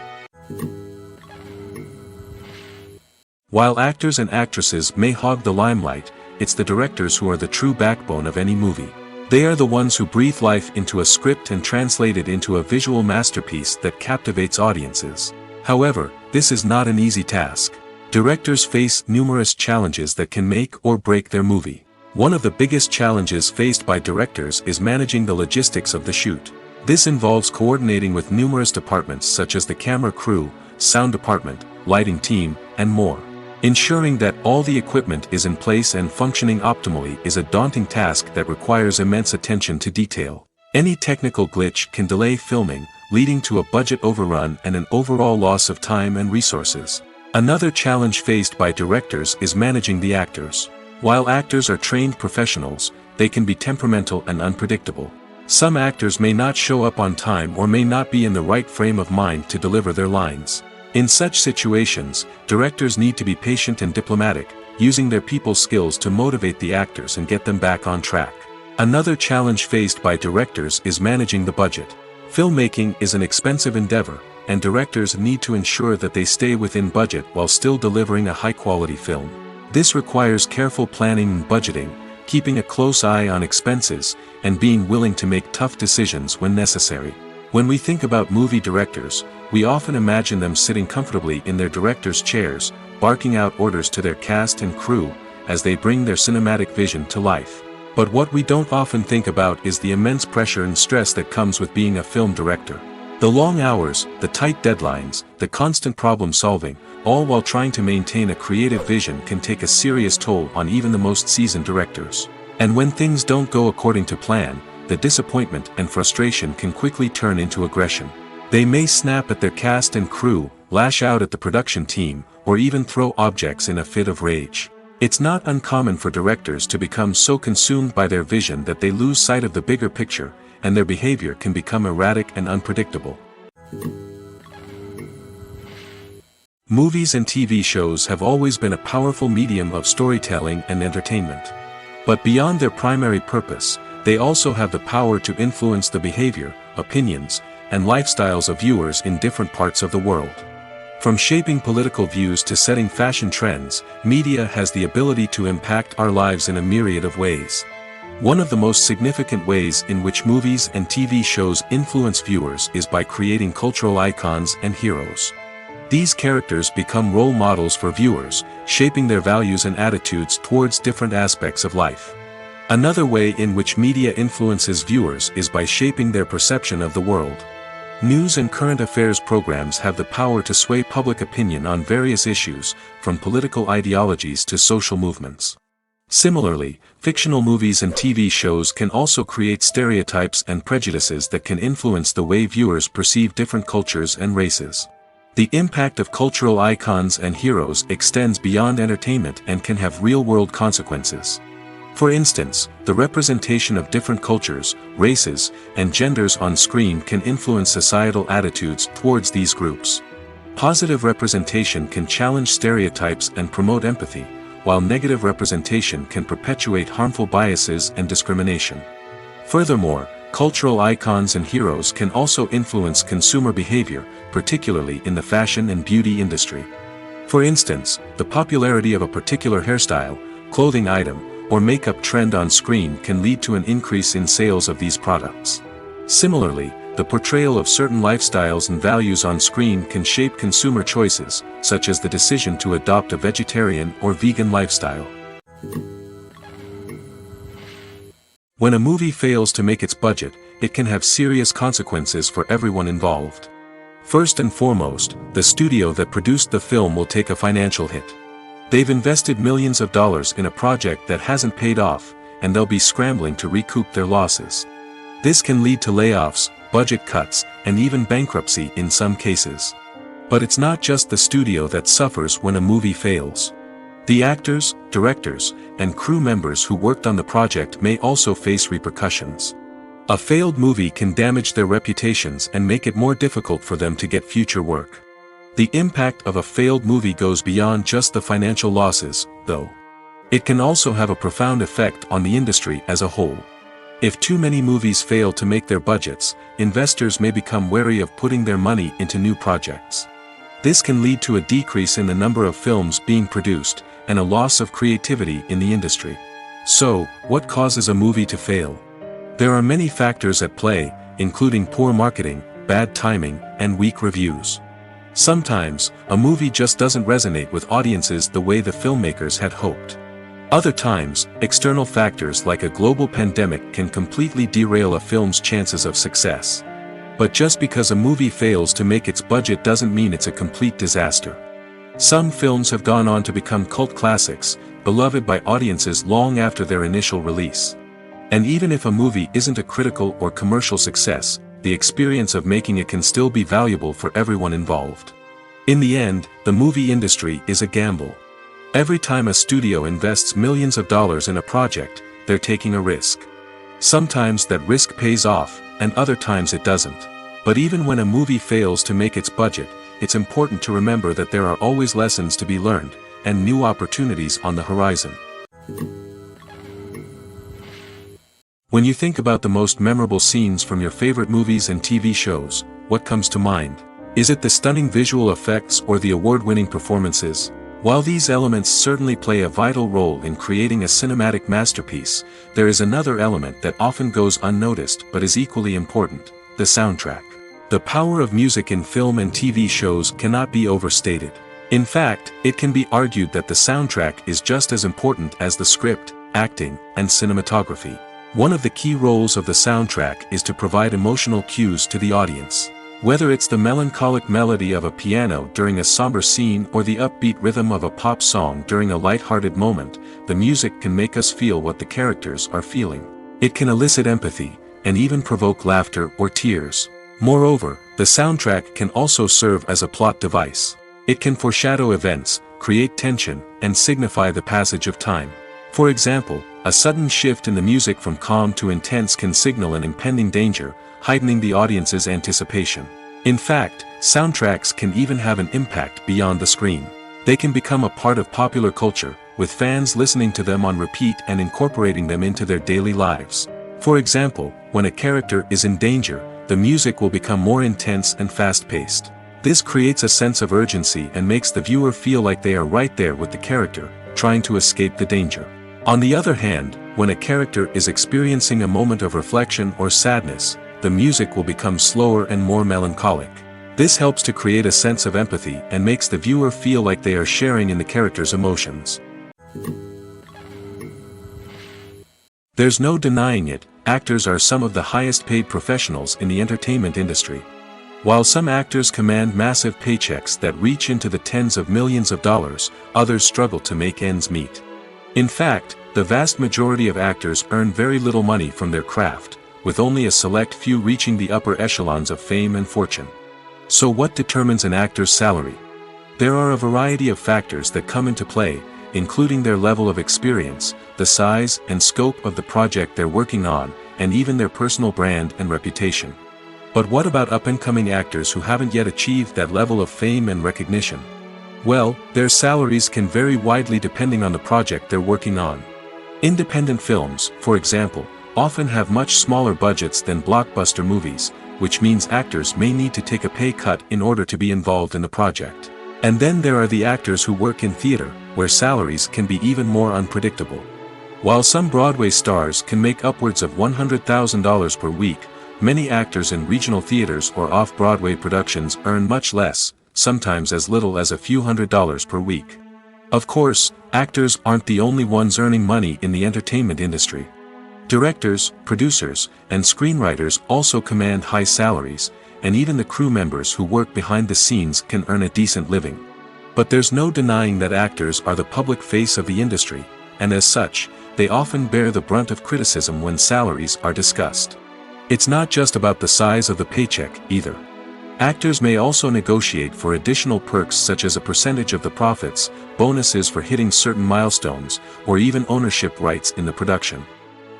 While actors and actresses may hog the limelight, it's the directors who are the true backbone of any movie. They are the ones who breathe life into a script and translate it into a visual masterpiece that captivates audiences. However, this is not an easy task. Directors face numerous challenges that can make or break their movie. One of the biggest challenges faced by directors is managing the logistics of the shoot. This involves coordinating with numerous departments such as the camera crew, sound department, lighting team, and more. Ensuring that all the equipment is in place and functioning optimally is a daunting task that requires immense attention to detail. Any technical glitch can delay filming, leading to a budget overrun and an overall loss of time and resources. Another challenge faced by directors is managing the actors. While actors are trained professionals, they can be temperamental and unpredictable. Some actors may not show up on time or may not be in the right frame of mind to deliver their lines. In such situations, directors need to be patient and diplomatic, using their people skills to motivate the actors and get them back on track. Another challenge faced by directors is managing the budget. Filmmaking is an expensive endeavor, and directors need to ensure that they stay within budget while still delivering a high-quality film. This requires careful planning and budgeting, keeping a close eye on expenses, and being willing to make tough decisions when necessary. When we think about movie directors, we often imagine them sitting comfortably in their director's chairs, barking out orders to their cast and crew, as they bring their cinematic vision to life. But what we don't often think about is the immense pressure and stress that comes with being a film director. The long hours, the tight deadlines, the constant problem solving, all while trying to maintain a creative vision can take a serious toll on even the most seasoned directors. And when things don't go according to plan, the disappointment and frustration can quickly turn into aggression. They may snap at their cast and crew, lash out at the production team, or even throw objects in a fit of rage. It's not uncommon for directors to become so consumed by their vision that they lose sight of the bigger picture, and their behavior can become erratic and unpredictable. Movies and TV shows have always been a powerful medium of storytelling and entertainment. But beyond their primary purpose, they also have the power to influence the behavior, opinions, and lifestyles of viewers in different parts of the world. From shaping political views to setting fashion trends, media has the ability to impact our lives in a myriad of ways. One of the most significant ways in which movies and TV shows influence viewers is by creating cultural icons and heroes. These characters become role models for viewers, shaping their values and attitudes towards different aspects of life. Another way in which media influences viewers is by shaping their perception of the world. News and current affairs programs have the power to sway public opinion on various issues, from political ideologies to social movements. Similarly, fictional movies and TV shows can also create stereotypes and prejudices that can influence the way viewers perceive different cultures and races. The impact of cultural icons and heroes extends beyond entertainment and can have real-world consequences. For instance, the representation of different cultures, races, and genders on screen can influence societal attitudes towards these groups. Positive representation can challenge stereotypes and promote empathy, while negative representation can perpetuate harmful biases and discrimination. Furthermore, cultural icons and heroes can also influence consumer behavior, particularly in the fashion and beauty industry. For instance, the popularity of a particular hairstyle, clothing item, or makeup trend on screen can lead to an increase in sales of these products. Similarly, the portrayal of certain lifestyles and values on screen can shape consumer choices, such as the decision to adopt a vegetarian or vegan lifestyle. When a movie fails to make its budget, it can have serious consequences for everyone involved. First and foremost, the studio that produced the film will take a financial hit. They've invested millions of dollars in a project that hasn't paid off, and they'll be scrambling to recoup their losses. This can lead to layoffs, budget cuts, and even bankruptcy in some cases. But it's not just the studio that suffers when a movie fails. The actors, directors, and crew members who worked on the project may also face repercussions. A failed movie can damage their reputations and make it more difficult for them to get future work. The impact of a failed movie goes beyond just the financial losses, though. It can also have a profound effect on the industry as a whole. If too many movies fail to make their budgets, investors may become wary of putting their money into new projects. This can lead to a decrease in the number of films being produced, and a loss of creativity in the industry. So, what causes a movie to fail? There are many factors at play, including poor marketing, bad timing, and weak reviews. Sometimes, a movie just doesn't resonate with audiences the way the filmmakers had hoped. Other times, external factors like a global pandemic can completely derail a film's chances of success. But just because a movie fails to make its budget doesn't mean it's a complete disaster. Some films have gone on to become cult classics, beloved by audiences long after their initial release. And even if a movie isn't a critical or commercial success, the experience of making it can still be valuable for everyone involved. In the end, the movie industry is a gamble. Every time a studio invests millions of dollars in a project, they're taking a risk. Sometimes that risk pays off, and other times it doesn't. But even when a movie fails to make its budget, it's important to remember that there are always lessons to be learned, and new opportunities on the horizon. When you think about the most memorable scenes from your favorite movies and TV shows, what comes to mind? Is it the stunning visual effects or the award-winning performances? While these elements certainly play a vital role in creating a cinematic masterpiece, there is another element that often goes unnoticed but is equally important: the soundtrack. The power of music in film and TV shows cannot be overstated. In fact, it can be argued that the soundtrack is just as important as the script, acting, and cinematography. One of the key roles of the soundtrack is to provide emotional cues to the audience. Whether it's the melancholic melody of a piano during a somber scene or the upbeat rhythm of a pop song during a light-hearted moment, the music can make us feel what the characters are feeling. It can elicit empathy, and even provoke laughter or tears. Moreover, the soundtrack can also serve as a plot device. It can foreshadow events, create tension, and signify the passage of time. For example, a sudden shift in the music from calm to intense can signal an impending danger, heightening the audience's anticipation. In fact, soundtracks can even have an impact beyond the screen. They can become a part of popular culture, with fans listening to them on repeat and incorporating them into their daily lives. For example, when a character is in danger, the music will become more intense and fast-paced. This creates a sense of urgency and makes the viewer feel like they are right there with the character, trying to escape the danger. On the other hand, when a character is experiencing a moment of reflection or sadness, the music will become slower and more melancholic. This helps to create a sense of empathy and makes the viewer feel like they are sharing in the character's emotions. There's no denying it, actors are some of the highest-paid professionals in the entertainment industry. While some actors command massive paychecks that reach into the tens of millions of dollars, others struggle to make ends meet. In fact, the vast majority of actors earn very little money from their craft, with only a select few reaching the upper echelons of fame and fortune. So what determines an actor's salary? There are a variety of factors that come into play, including their level of experience, the size and scope of the project they're working on, and even their personal brand and reputation. But what about up-and-coming actors who haven't yet achieved that level of fame and recognition? Well, their salaries can vary widely depending on the project they're working on. Independent films, for example, often have much smaller budgets than blockbuster movies, which means actors may need to take a pay cut in order to be involved in the project. And then there are the actors who work in theater, where salaries can be even more unpredictable. While some Broadway stars can make upwards of $100,000 per week, many actors in regional theaters or off-Broadway productions earn much less, sometimes as little as a few $100s per week. Of course, actors aren't the only ones earning money in the entertainment industry. Directors, producers, and screenwriters also command high salaries, and even the crew members who work behind the scenes can earn a decent living. But there's no denying that actors are the public face of the industry, and as such, they often bear the brunt of criticism when salaries are discussed. It's not just about the size of the paycheck, either. Actors may also negotiate for additional perks such as a percentage of the profits, bonuses for hitting certain milestones, or even ownership rights in the production.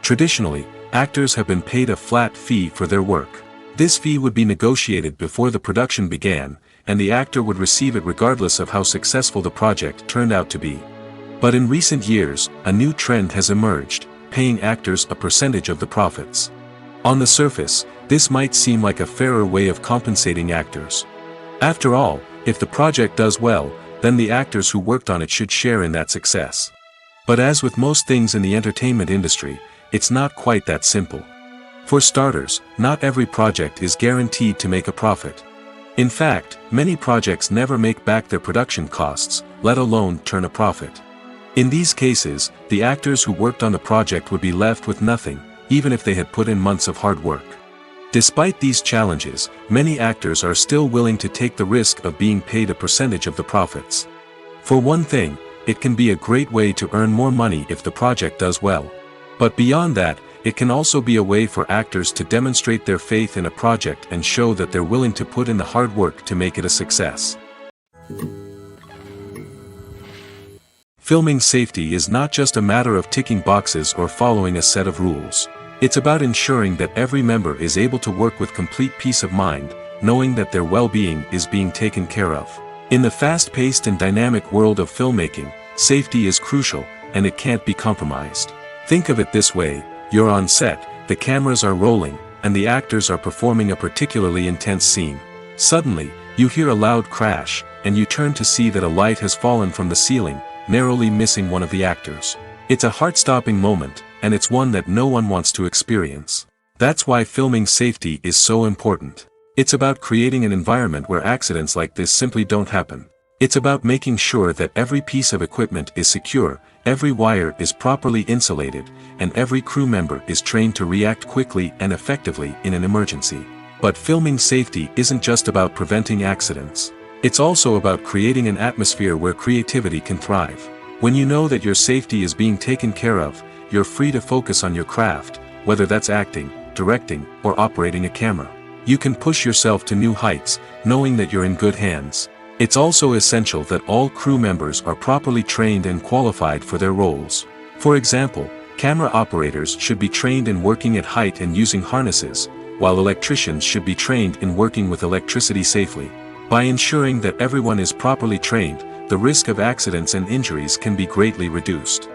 Traditionally, actors have been paid a flat fee for their work. This fee would be negotiated before the production began, and the actor would receive it regardless of how successful the project turned out to be. But in recent years, a new trend has emerged, paying actors a percentage of the profits. On the surface, this might seem like a fairer way of compensating actors. After all, if the project does well, then the actors who worked on it should share in that success. But as with most things in the entertainment industry, it's not quite that simple. For starters, not every project is guaranteed to make a profit. In fact, many projects never make back their production costs, let alone turn a profit. In these cases, the actors who worked on the project would be left with nothing, even if they had put in months of hard work. Despite these challenges, many actors are still willing to take the risk of being paid a percentage of the profits. For one thing, it can be a great way to earn more money if the project does well. But beyond that, it can also be a way for actors to demonstrate their faith in a project and show that they're willing to put in the hard work to make it a success. Filming safety is not just a matter of ticking boxes or following a set of rules. It's about ensuring that every member is able to work with complete peace of mind, knowing that their well-being is being taken care of. In the fast-paced and dynamic world of filmmaking, safety is crucial, and it can't be compromised. Think of it this way: you're on set, the cameras are rolling, and the actors are performing a particularly intense scene. Suddenly, you hear a loud crash, and you turn to see that a light has fallen from the ceiling, narrowly missing one of the actors. It's a heart-stopping moment, and it's one that no one wants to experience. That's why filming safety is so important. It's about creating an environment where accidents like this simply don't happen. It's about making sure that every piece of equipment is secure, every wire is properly insulated, and every crew member is trained to react quickly and effectively in an emergency. But filming safety isn't just about preventing accidents. It's also about creating an atmosphere where creativity can thrive. When you know that your safety is being taken care of, you're free to focus on your craft, whether that's acting, directing, or operating a camera. You can push yourself to new heights, knowing that you're in good hands. It's also essential that all crew members are properly trained and qualified for their roles. For example, camera operators should be trained in working at height and using harnesses, while electricians should be trained in working with electricity safely. By ensuring that everyone is properly trained, the risk of accidents and injuries can be greatly reduced.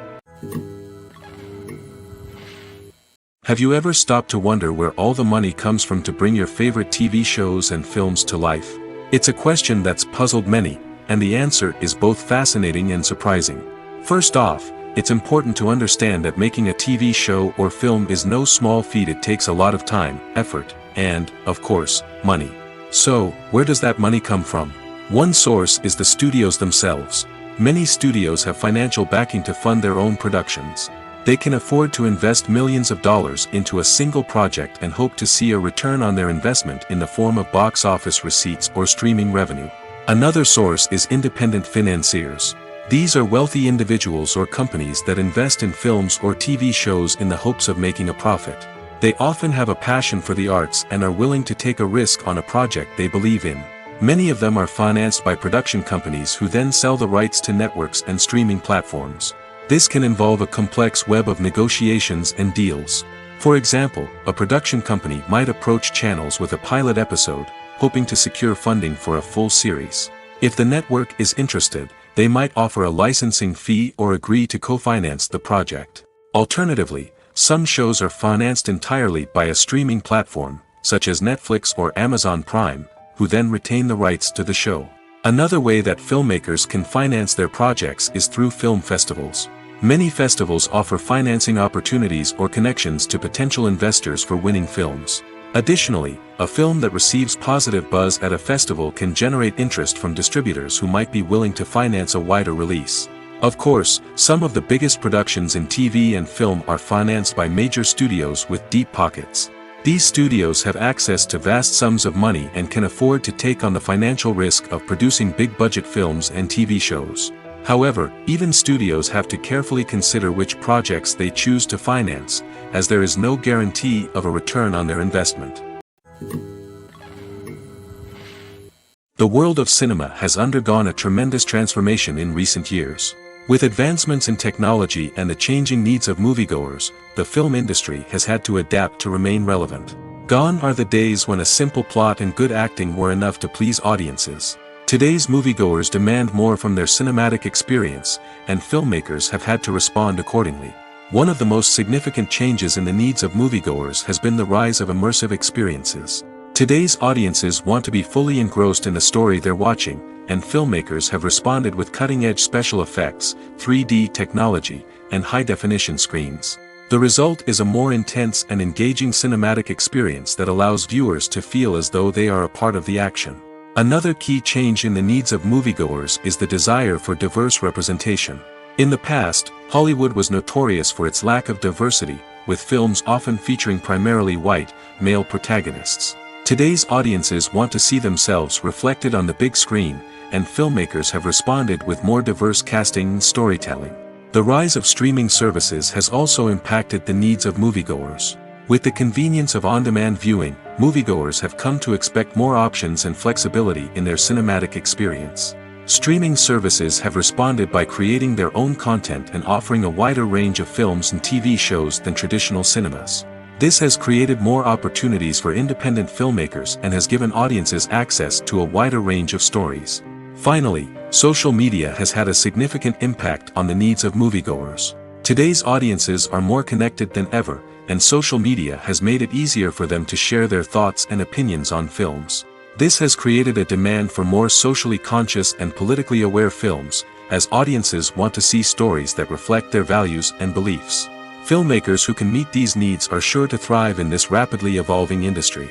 Have you ever stopped to wonder where all the money comes from to bring your favorite TV shows and films to life? It's a question that's puzzled many, and the answer is both fascinating and surprising. First off, it's important to understand that making a TV show or film is no small feat. It takes a lot of time, effort, and, of course, money. So, where does that money come from? One source is the studios themselves. Many studios have financial backing to fund their own productions. They can afford to invest millions of dollars into a single project and hope to see a return on their investment in the form of box office receipts or streaming revenue. Another source is independent financiers. These are wealthy individuals or companies that invest in films or TV shows in the hopes of making a profit. They often have a passion for the arts and are willing to take a risk on a project they believe in. Many of them are financed by production companies who then sell the rights to networks and streaming platforms. This can involve a complex web of negotiations and deals. For example, a production company might approach channels with a pilot episode, hoping to secure funding for a full series. If the network is interested, they might offer a licensing fee or agree to co-finance the project. Alternatively, some shows are financed entirely by a streaming platform, such as Netflix or Amazon Prime, who then retain the rights to the show. Another way that filmmakers can finance their projects is through film festivals. Many festivals offer financing opportunities or connections to potential investors for winning films. Additionally, a film that receives positive buzz at a festival can generate interest from distributors who might be willing to finance a wider release. Of course, some of the biggest productions in TV and film are financed by major studios with deep pockets. These studios have access to vast sums of money and can afford to take on the financial risk of producing big-budget films and TV shows. However, even studios have to carefully consider which projects they choose to finance, as there is no guarantee of a return on their investment. The world of cinema has undergone a tremendous transformation in recent years. With advancements in technology and the changing needs of moviegoers, the film industry has had to adapt to remain relevant. Gone are the days when a simple plot and good acting were enough to please audiences. Today's moviegoers demand more from their cinematic experience, and filmmakers have had to respond accordingly. One of the most significant changes in the needs of moviegoers has been the rise of immersive experiences. Today's audiences want to be fully engrossed in the story they're watching, and filmmakers have responded with cutting-edge special effects, 3D technology, and high-definition screens. The result is a more intense and engaging cinematic experience that allows viewers to feel as though they are a part of the action. Another key change in the needs of moviegoers is the desire for diverse representation. In the past, Hollywood was notorious for its lack of diversity, with films often featuring primarily white, male protagonists. Today's audiences want to see themselves reflected on the big screen, and filmmakers have responded with more diverse casting and storytelling. The rise of streaming services has also impacted the needs of moviegoers. With the convenience of on-demand viewing, moviegoers have come to expect more options and flexibility in their cinematic experience. Streaming services have responded by creating their own content and offering a wider range of films and TV shows than traditional cinemas. This has created more opportunities for independent filmmakers and has given audiences access to a wider range of stories. Finally, social media has had a significant impact on the needs of moviegoers. Today's audiences are more connected than ever, and social media has made it easier for them to share their thoughts and opinions on films. This has created a demand for more socially conscious and politically aware films, as audiences want to see stories that reflect their values and beliefs. Filmmakers who can meet these needs are sure to thrive in this rapidly evolving industry.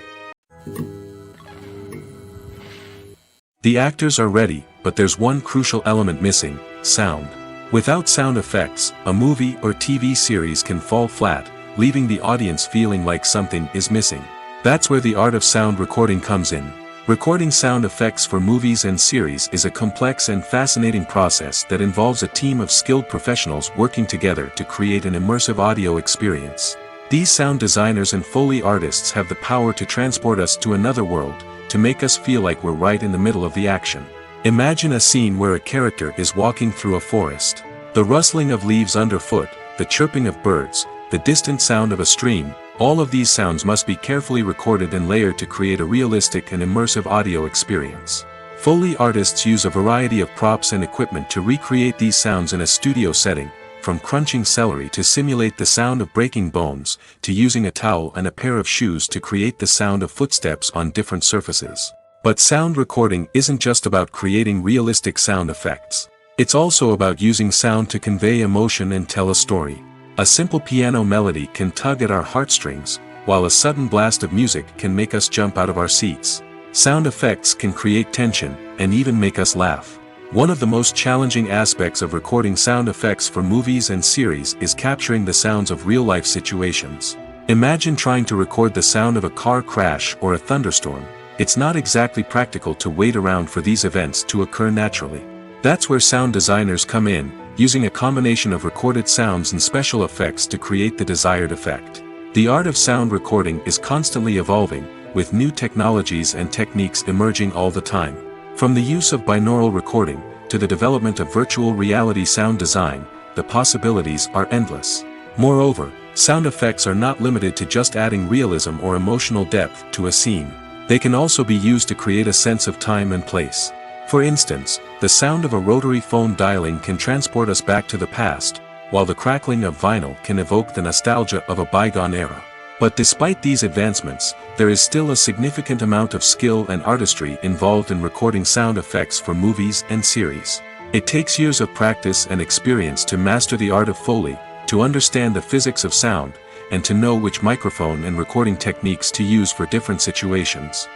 The actors are ready, but there's one crucial element missing: sound. Without sound effects, a movie or TV series can fall flat, leaving the audience feeling like something is missing. That's where the art of sound recording comes in. Recording sound effects for movies and series is a complex and fascinating process that involves a team of skilled professionals working together to create an immersive audio experience. These sound designers and Foley artists have the power to transport us to another world, to make us feel like we're right in the middle of the action. Imagine a scene where a character is walking through a forest. The rustling of leaves underfoot, the chirping of birds, the distant sound of a stream, all of these sounds must be carefully recorded and layered to create a realistic and immersive audio experience. Foley artists use a variety of props and equipment to recreate these sounds in a studio setting, from crunching celery to simulate the sound of breaking bones, to using a towel and a pair of shoes to create the sound of footsteps on different surfaces. But sound recording isn't just about creating realistic sound effects. It's also about using sound to convey emotion and tell a story. A simple piano melody can tug at our heartstrings, while a sudden blast of music can make us jump out of our seats. Sound effects can create tension, and even make us laugh. One of the most challenging aspects of recording sound effects for movies and series is capturing the sounds of real-life situations. Imagine trying to record the sound of a car crash or a thunderstorm. It's not exactly practical to wait around for these events to occur naturally. That's where sound designers come in, using a combination of recorded sounds and special effects to create the desired effect. The art of sound recording is constantly evolving, with new technologies and techniques emerging all the time. From the use of binaural recording, to the development of virtual reality sound design, the possibilities are endless. Moreover, sound effects are not limited to just adding realism or emotional depth to a scene. They can also be used to create a sense of time and place. For instance, the sound of a rotary phone dialing can transport us back to the past, while the crackling of vinyl can evoke the nostalgia of a bygone era. But despite these advancements, there is still a significant amount of skill and artistry involved in recording sound effects for movies and series. It takes years of practice and experience to master the art of Foley, to understand the physics of sound, and to know which microphone and recording techniques to use for different situations.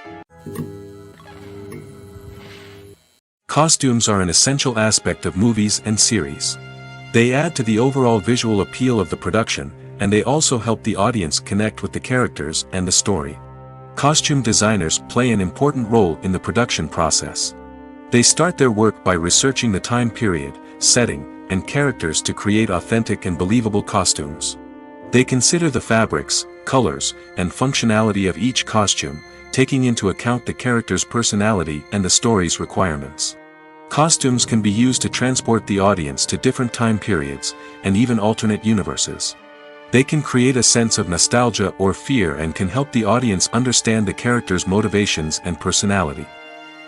Costumes are an essential aspect of movies and series. They add to the overall visual appeal of the production, and they also help the audience connect with the characters and the story. Costume designers play an important role in the production process. They start their work by researching the time period, setting, and characters to create authentic and believable costumes. They consider the fabrics, colors, and functionality of each costume, taking into account the character's personality and the story's requirements. Costumes can be used to transport the audience to different time periods, and even alternate universes. They can create a sense of nostalgia or fear and can help the audience understand the character's motivations and personality.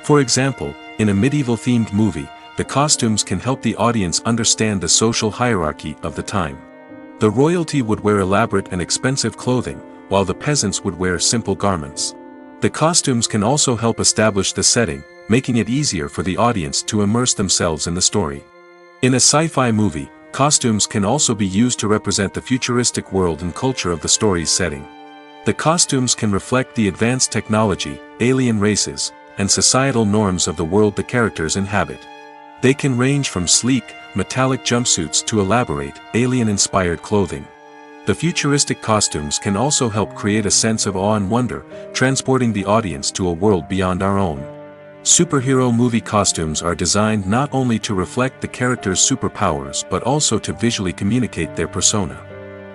For example, in a medieval-themed movie, the costumes can help the audience understand the social hierarchy of the time. The royalty would wear elaborate and expensive clothing, while the peasants would wear simple garments. The costumes can also help establish the setting, making it easier for the audience to immerse themselves in the story. In a sci-fi movie, costumes can also be used to represent the futuristic world and culture of the story's setting. The costumes can reflect the advanced technology, alien races, and societal norms of the world the characters inhabit. They can range from sleek, metallic jumpsuits to elaborate, alien-inspired clothing. The futuristic costumes can also help create a sense of awe and wonder, transporting the audience to a world beyond our own. Superhero movie costumes are designed not only to reflect the character's superpowers but also to visually communicate their persona.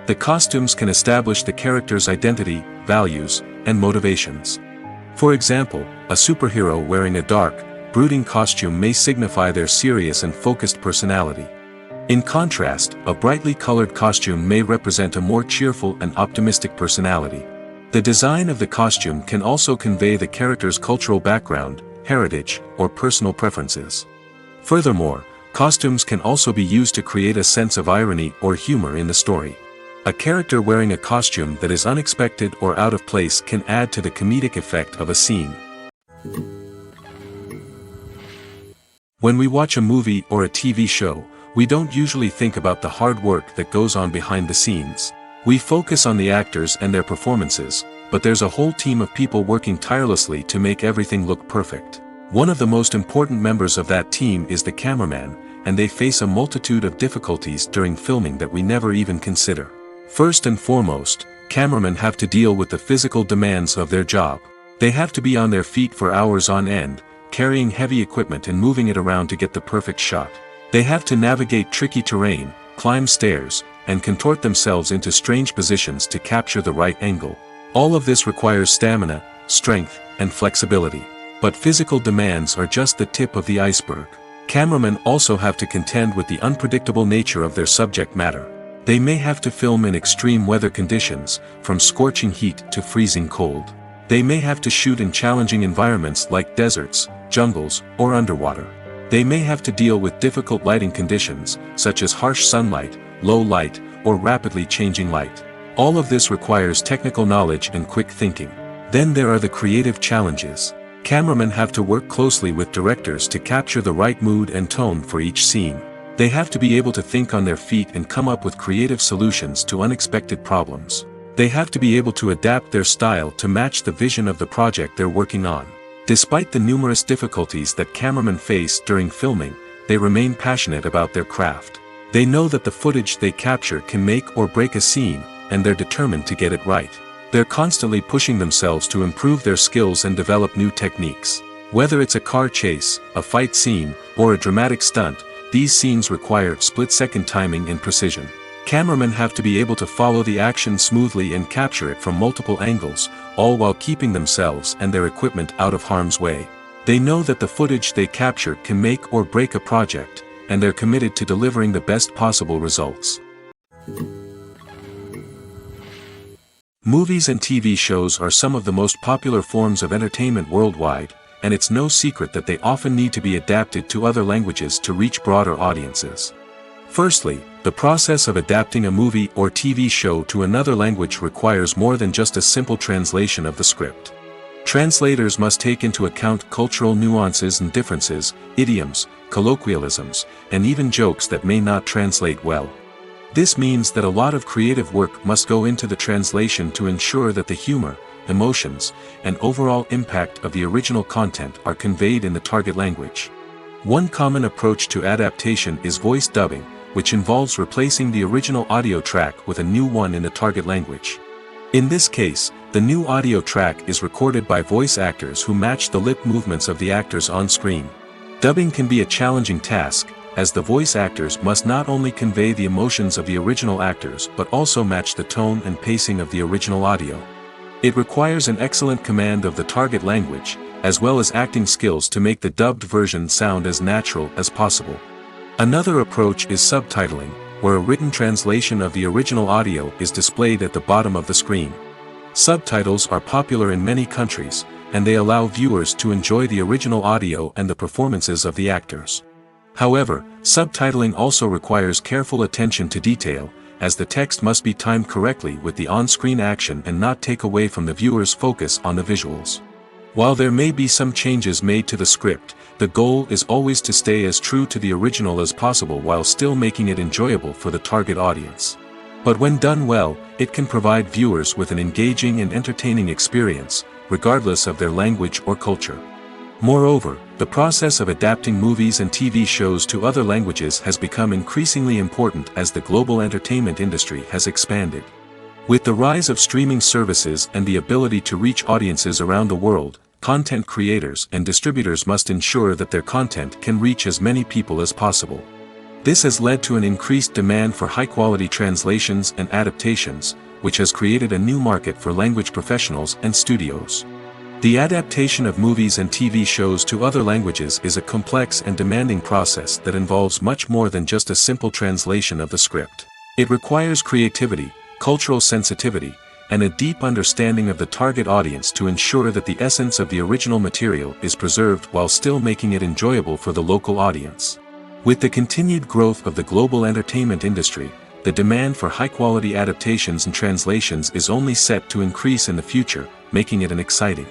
The costumes can establish the character's identity, values, and motivations. For example, a superhero wearing a dark, brooding costume may signify their serious and focused personality. In contrast, a brightly colored costume may represent a more cheerful and optimistic personality. The design of the costume can also convey the character's cultural background, heritage, or personal preferences. Furthermore, costumes can also be used to create a sense of irony or humor in the story. A character wearing a costume that is unexpected or out of place can add to the comedic effect of a scene. When we watch a movie or a TV show, we don't usually think about the hard work that goes on behind the scenes. We focus on the actors and their performances, but there's a whole team of people working tirelessly to make everything look perfect. One of the most important members of that team is the cameraman, and they face a multitude of difficulties during filming that we never even consider. First and foremost, cameramen have to deal with the physical demands of their job. They have to be on their feet for hours on end, carrying heavy equipment and moving it around to get the perfect shot. They have to navigate tricky terrain, climb stairs, and contort themselves into strange positions to capture the right angle. All of this requires stamina, strength, and flexibility. But physical demands are just the tip of the iceberg. Cameramen also have to contend with the unpredictable nature of their subject matter. They may have to film in extreme weather conditions, from scorching heat to freezing cold. They may have to shoot in challenging environments like deserts, jungles, or underwater. They may have to deal with difficult lighting conditions, such as harsh sunlight, low light, or rapidly changing light. All of this requires technical knowledge and quick thinking. Then there are the creative challenges. Cameramen have to work closely with directors to capture the right mood and tone for each scene. They have to be able to think on their feet and come up with creative solutions to unexpected problems. They have to be able to adapt their style to match the vision of the project they're working on. Despite the numerous difficulties that cameramen face during filming, they remain passionate about their craft. They know that the footage they capture can make or break a scene, and they're determined to get it right. They're constantly pushing themselves to improve their skills and develop new techniques. Whether it's a car chase, a fight scene, or a dramatic stunt, these scenes require split-second timing and precision. Cameramen have to be able to follow the action smoothly and capture it from multiple angles, all while keeping themselves and their equipment out of harm's way. They know that the footage they capture can make or break a project, and they're committed to delivering the best possible results. Movies and TV shows are some of the most popular forms of entertainment worldwide, and it's no secret that they often need to be adapted to other languages to reach broader audiences. Firstly, The process of adapting a movie or TV show to another language requires more than just a simple translation of the script. Translators must take into account cultural nuances and differences, idioms, colloquialisms, and even jokes that may not translate well. This means that a lot of creative work must go into the translation to ensure that the humor, emotions, and overall impact of the original content are conveyed in the target language. One common approach to adaptation is voice dubbing, which involves replacing the original audio track with a new one in the target language. In this case, the new audio track is recorded by voice actors who match the lip movements of the actors on screen. Dubbing can be a challenging task, as the voice actors must not only convey the emotions of the original actors but also match the tone and pacing of the original audio. It requires an excellent command of the target language, as well as acting skills to make the dubbed version sound as natural as possible. Another approach is subtitling, where a written translation of the original audio is displayed at the bottom of the screen. Subtitles are popular in many countries, and they allow viewers to enjoy the original audio and the performances of the actors. However, subtitling also requires careful attention to detail, as the text must be timed correctly with the on-screen action and not take away from the viewer's focus on the visuals. While there may be some changes made to the script, the goal is always to stay as true to the original as possible while still making it enjoyable for the target audience. But when done well, it can provide viewers with an engaging and entertaining experience, regardless of their language or culture. Moreover, the process of adapting movies and TV shows to other languages has become increasingly important as the global entertainment industry has expanded. With the rise of streaming services and the ability to reach audiences around the world, content creators and distributors must ensure that their content can reach as many people as possible. This has led to an increased demand for high-quality translations and adaptations, which has created a new market for language professionals and studios. The adaptation of movies and TV shows to other languages is a complex and demanding process that involves much more than just a simple translation of the script. It requires creativity, cultural sensitivity, and a deep understanding of the target audience to ensure that the essence of the original material is preserved while still making it enjoyable for the local audience. With the continued growth of the global entertainment industry, the demand for high-quality adaptations and translations is only set to increase in the future, making it an exciting.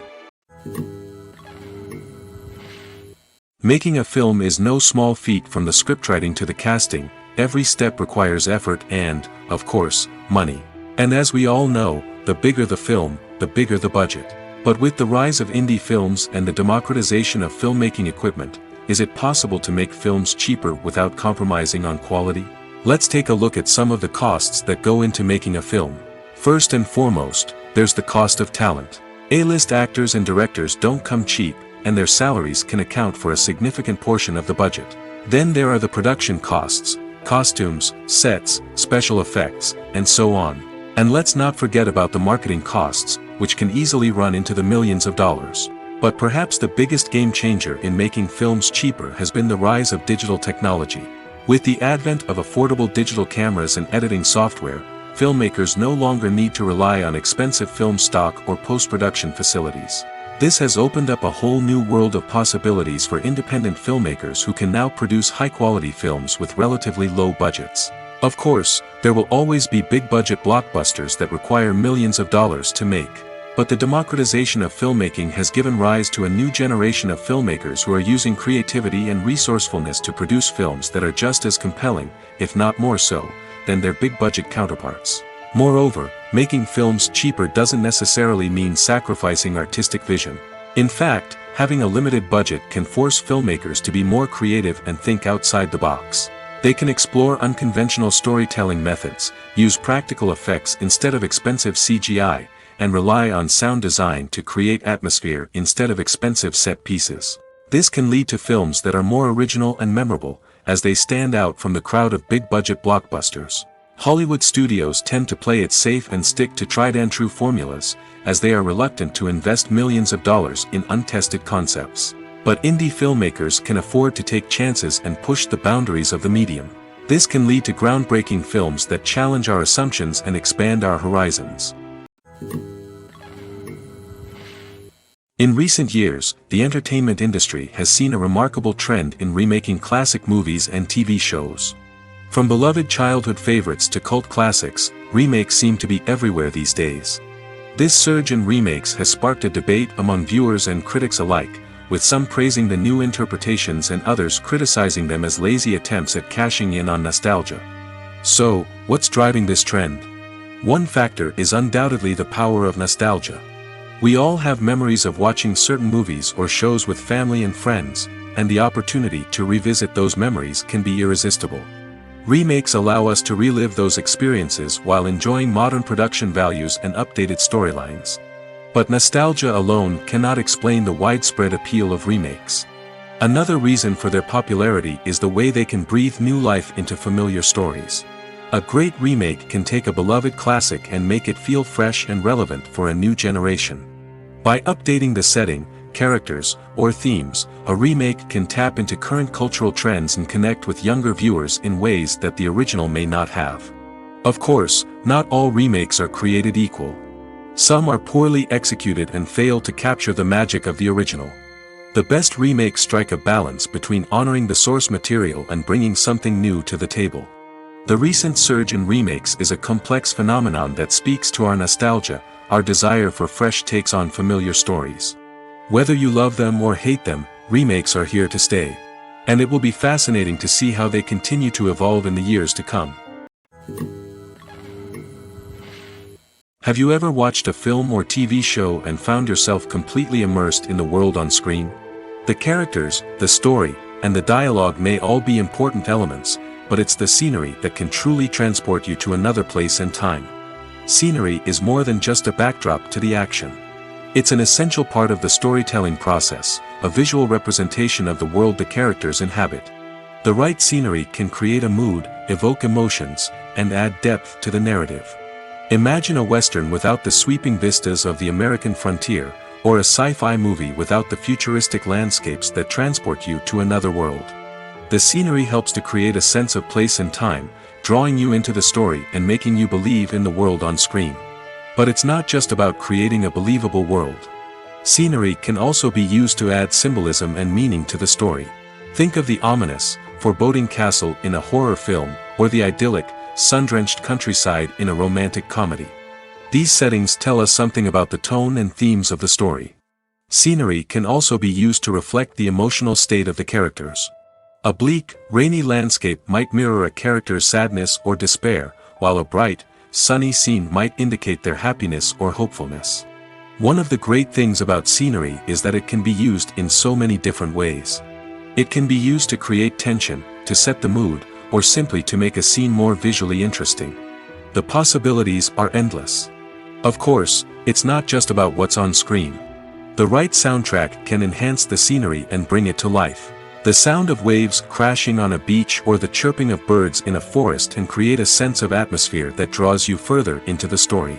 Making a film is no small feat. From the scriptwriting to the casting, every step requires effort and, of course, money. And as we all know, the bigger the film, the bigger the budget. But with the rise of indie films and the democratization of filmmaking equipment, is it possible to make films cheaper without compromising on quality? Let's take a look at some of the costs that go into making a film. First and foremost, there's the cost of talent. A-list actors and directors don't come cheap, and their salaries can account for a significant portion of the budget. Then there are the production costs, costumes, sets, special effects, and so on. And let's not forget about the marketing costs, which can easily run into the millions of dollars. But perhaps the biggest game changer in making films cheaper has been the rise of digital technology. With the advent of affordable digital cameras and editing software, filmmakers no longer need to rely on expensive film stock or post-production facilities. This has opened up a whole new world of possibilities for independent filmmakers who can now produce high-quality films with relatively low budgets. Of course, there will always be big-budget blockbusters that require millions of dollars to make. But the democratization of filmmaking has given rise to a new generation of filmmakers who are using creativity and resourcefulness to produce films that are just as compelling, if not more so, than their big-budget counterparts. Moreover, making films cheaper doesn't necessarily mean sacrificing artistic vision. In fact, having a limited budget can force filmmakers to be more creative and think outside the box. They can explore unconventional storytelling methods, use practical effects instead of expensive CGI, and rely on sound design to create atmosphere instead of expensive set pieces. This can lead to films that are more original and memorable, as they stand out from the crowd of big-budget blockbusters. Hollywood studios tend to play it safe and stick to tried-and-true formulas, as they are reluctant to invest millions of dollars in untested concepts. But indie filmmakers can afford to take chances and push the boundaries of the medium. This can lead to groundbreaking films that challenge our assumptions and expand our horizons. In recent years, the entertainment industry has seen a remarkable trend in remaking classic movies and TV shows. From beloved childhood favorites to cult classics, remakes seem to be everywhere these days. This surge in remakes has sparked a debate among viewers and critics alike, with some praising the new interpretations and others criticizing them as lazy attempts at cashing in on nostalgia. So, what's driving this trend? One factor is undoubtedly the power of nostalgia. We all have memories of watching certain movies or shows with family and friends, and the opportunity to revisit those memories can be irresistible. Remakes allow us to relive those experiences while enjoying modern production values and updated storylines. But nostalgia alone cannot explain the widespread appeal of remakes. Another reason for their popularity is the way they can breathe new life into familiar stories. A great remake can take a beloved classic and make it feel fresh and relevant for a new generation. By updating the setting, characters, or themes, a remake can tap into current cultural trends and connect with younger viewers in ways that the original may not have. Of course, not all remakes are created equal. Some are poorly executed and fail to capture the magic of the original. The best remakes strike a balance between honoring the source material and bringing something new to the table. The recent surge in remakes is a complex phenomenon that speaks to our nostalgia, our desire for fresh takes on familiar stories. Whether you love them or hate them, remakes are here to stay. And it will be fascinating to see how they continue to evolve in the years to come. Have you ever watched a film or TV show and found yourself completely immersed in the world on screen? The characters, the story, and the dialogue may all be important elements, but it's the scenery that can truly transport you to another place and time. Scenery is more than just a backdrop to the action. It's an essential part of the storytelling process, a visual representation of the world the characters inhabit. The right scenery can create a mood, evoke emotions, and add depth to the narrative. Imagine a Western without the sweeping vistas of the American frontier, or a sci-fi movie without the futuristic landscapes that transport you to another world. The scenery helps to create a sense of place and time, drawing you into the story and making you believe in the world on screen. But it's not just about creating a believable world. Scenery can also be used to add symbolism and meaning to the story. Think of the ominous, foreboding castle in a horror film, or the idyllic, sun-drenched countryside in a romantic comedy. These settings tell us something about the tone and themes of the story. Scenery can also be used to reflect the emotional state of the characters. A bleak, rainy landscape might mirror a character's sadness or despair, while a bright, sunny scene might indicate their happiness or hopefulness. One of the great things about scenery is that it can be used in so many different ways. It can be used to create tension, to set the mood, or simply to make a scene more visually interesting. The possibilities are endless. Of course, it's not just about what's on screen. The right soundtrack can enhance the scenery and bring it to life. The sound of waves crashing on a beach or the chirping of birds in a forest can create a sense of atmosphere that draws you further into the story.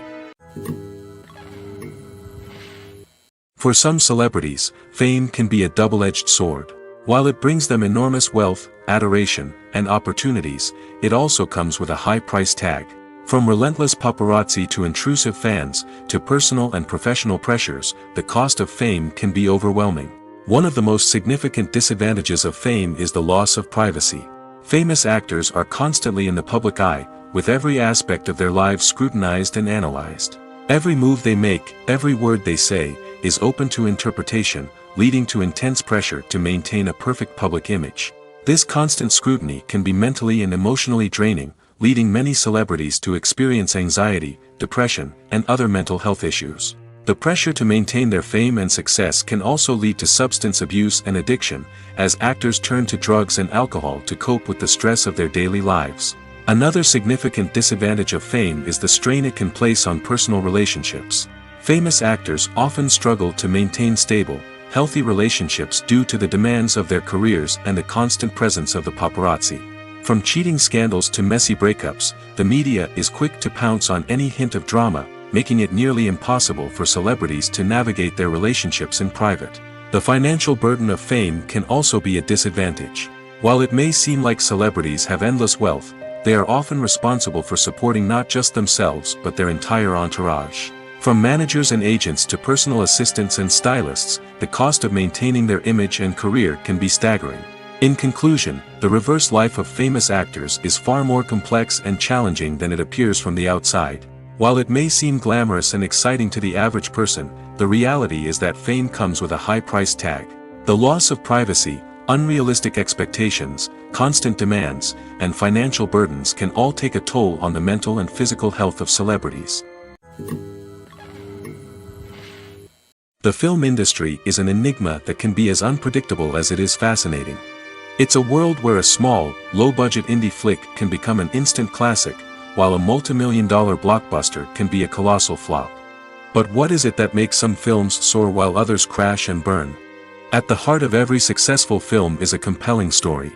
For some celebrities, fame can be a double-edged sword. While it brings them enormous wealth, adoration, and opportunities, it also comes with a high price tag. From relentless paparazzi to intrusive fans, to personal and professional pressures, the cost of fame can be overwhelming. One of the most significant disadvantages of fame is the loss of privacy. Famous actors are constantly in the public eye, with every aspect of their lives scrutinized and analyzed. Every move they make, every word they say, is open to interpretation, leading to intense pressure to maintain a perfect public image. This constant scrutiny can be mentally and emotionally draining, leading many celebrities to experience anxiety, depression, and other mental health issues. The pressure to maintain their fame and success can also lead to substance abuse and addiction, as actors turn to drugs and alcohol to cope with the stress of their daily lives. Another significant disadvantage of fame is the strain it can place on personal relationships. Famous actors often struggle to maintain stable, healthy relationships due to the demands of their careers and the constant presence of the paparazzi. From cheating scandals to messy breakups, the media is quick to pounce on any hint of drama, making it nearly impossible for celebrities to navigate their relationships in private. The financial burden of fame can also be a disadvantage. While it may seem like celebrities have endless wealth, they are often responsible for supporting not just themselves but their entire entourage. From managers and agents to personal assistants and stylists, the cost of maintaining their image and career can be staggering. In conclusion, the reverse life of famous actors is far more complex and challenging than it appears from the outside. While it may seem glamorous and exciting to the average person, the reality is that fame comes with a high price tag. The loss of privacy, unrealistic expectations, constant demands, and financial burdens can all take a toll on the mental and physical health of celebrities. The film industry is an enigma that can be as unpredictable as it is fascinating. It's a world where a small, low-budget indie flick can become an instant classic, while a multi-million-dollar blockbuster can be a colossal flop. But what is it that makes some films soar while others crash and burn? At the heart of every successful film is a compelling story.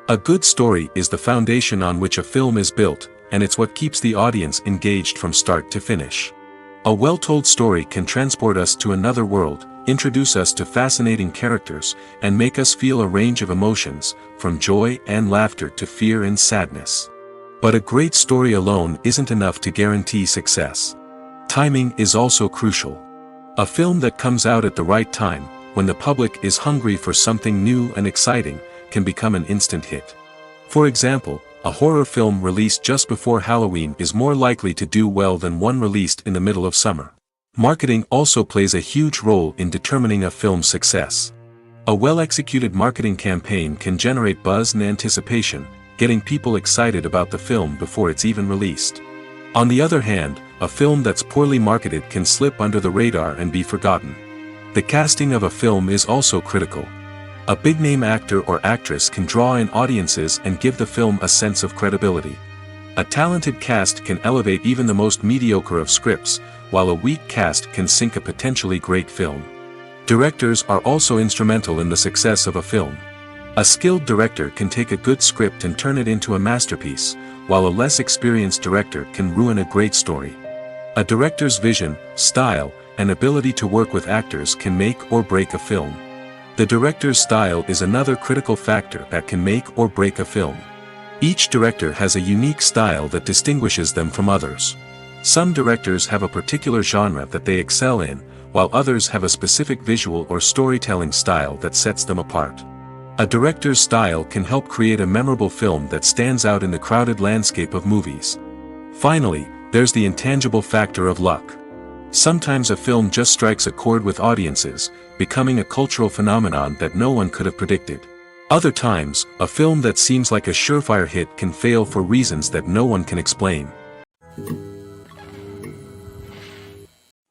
A good story is the foundation on which a film is built, and it's what keeps the audience engaged from start to finish. A well-told story can transport us to another world, introduce us to fascinating characters, and make us feel a range of emotions, from joy and laughter to fear and sadness. But a great story alone isn't enough to guarantee success. Timing is also crucial. A film that comes out at the right time, when the public is hungry for something new and exciting, can become an instant hit. For example, a horror film released just before Halloween is more likely to do well than one released in the middle of summer. Marketing also plays a huge role in determining a film's success. A well-executed marketing campaign can generate buzz and anticipation, getting people excited about the film before it's even released. On the other hand, a film that's poorly marketed can slip under the radar and be forgotten. The casting of a film is also critical. A big-name actor or actress can draw in audiences and give the film a sense of credibility. A talented cast can elevate even the most mediocre of scripts, while a weak cast can sink a potentially great film. Directors are also instrumental in the success of a film. A skilled director can take a good script and turn it into a masterpiece, while a less experienced director can ruin a great story. A director's vision, style, and ability to work with actors can make or break a film. The director's style is another critical factor that can make or break a film. Each director has a unique style that distinguishes them from others. Some directors have a particular genre that they excel in, while others have a specific visual or storytelling style that sets them apart. A director's style can help create a memorable film that stands out in the crowded landscape of movies. Finally, there's the intangible factor of luck. Sometimes a film just strikes a chord with audiences, becoming a cultural phenomenon that no one could have predicted. Other times, a film that seems like a surefire hit can fail for reasons that no one can explain.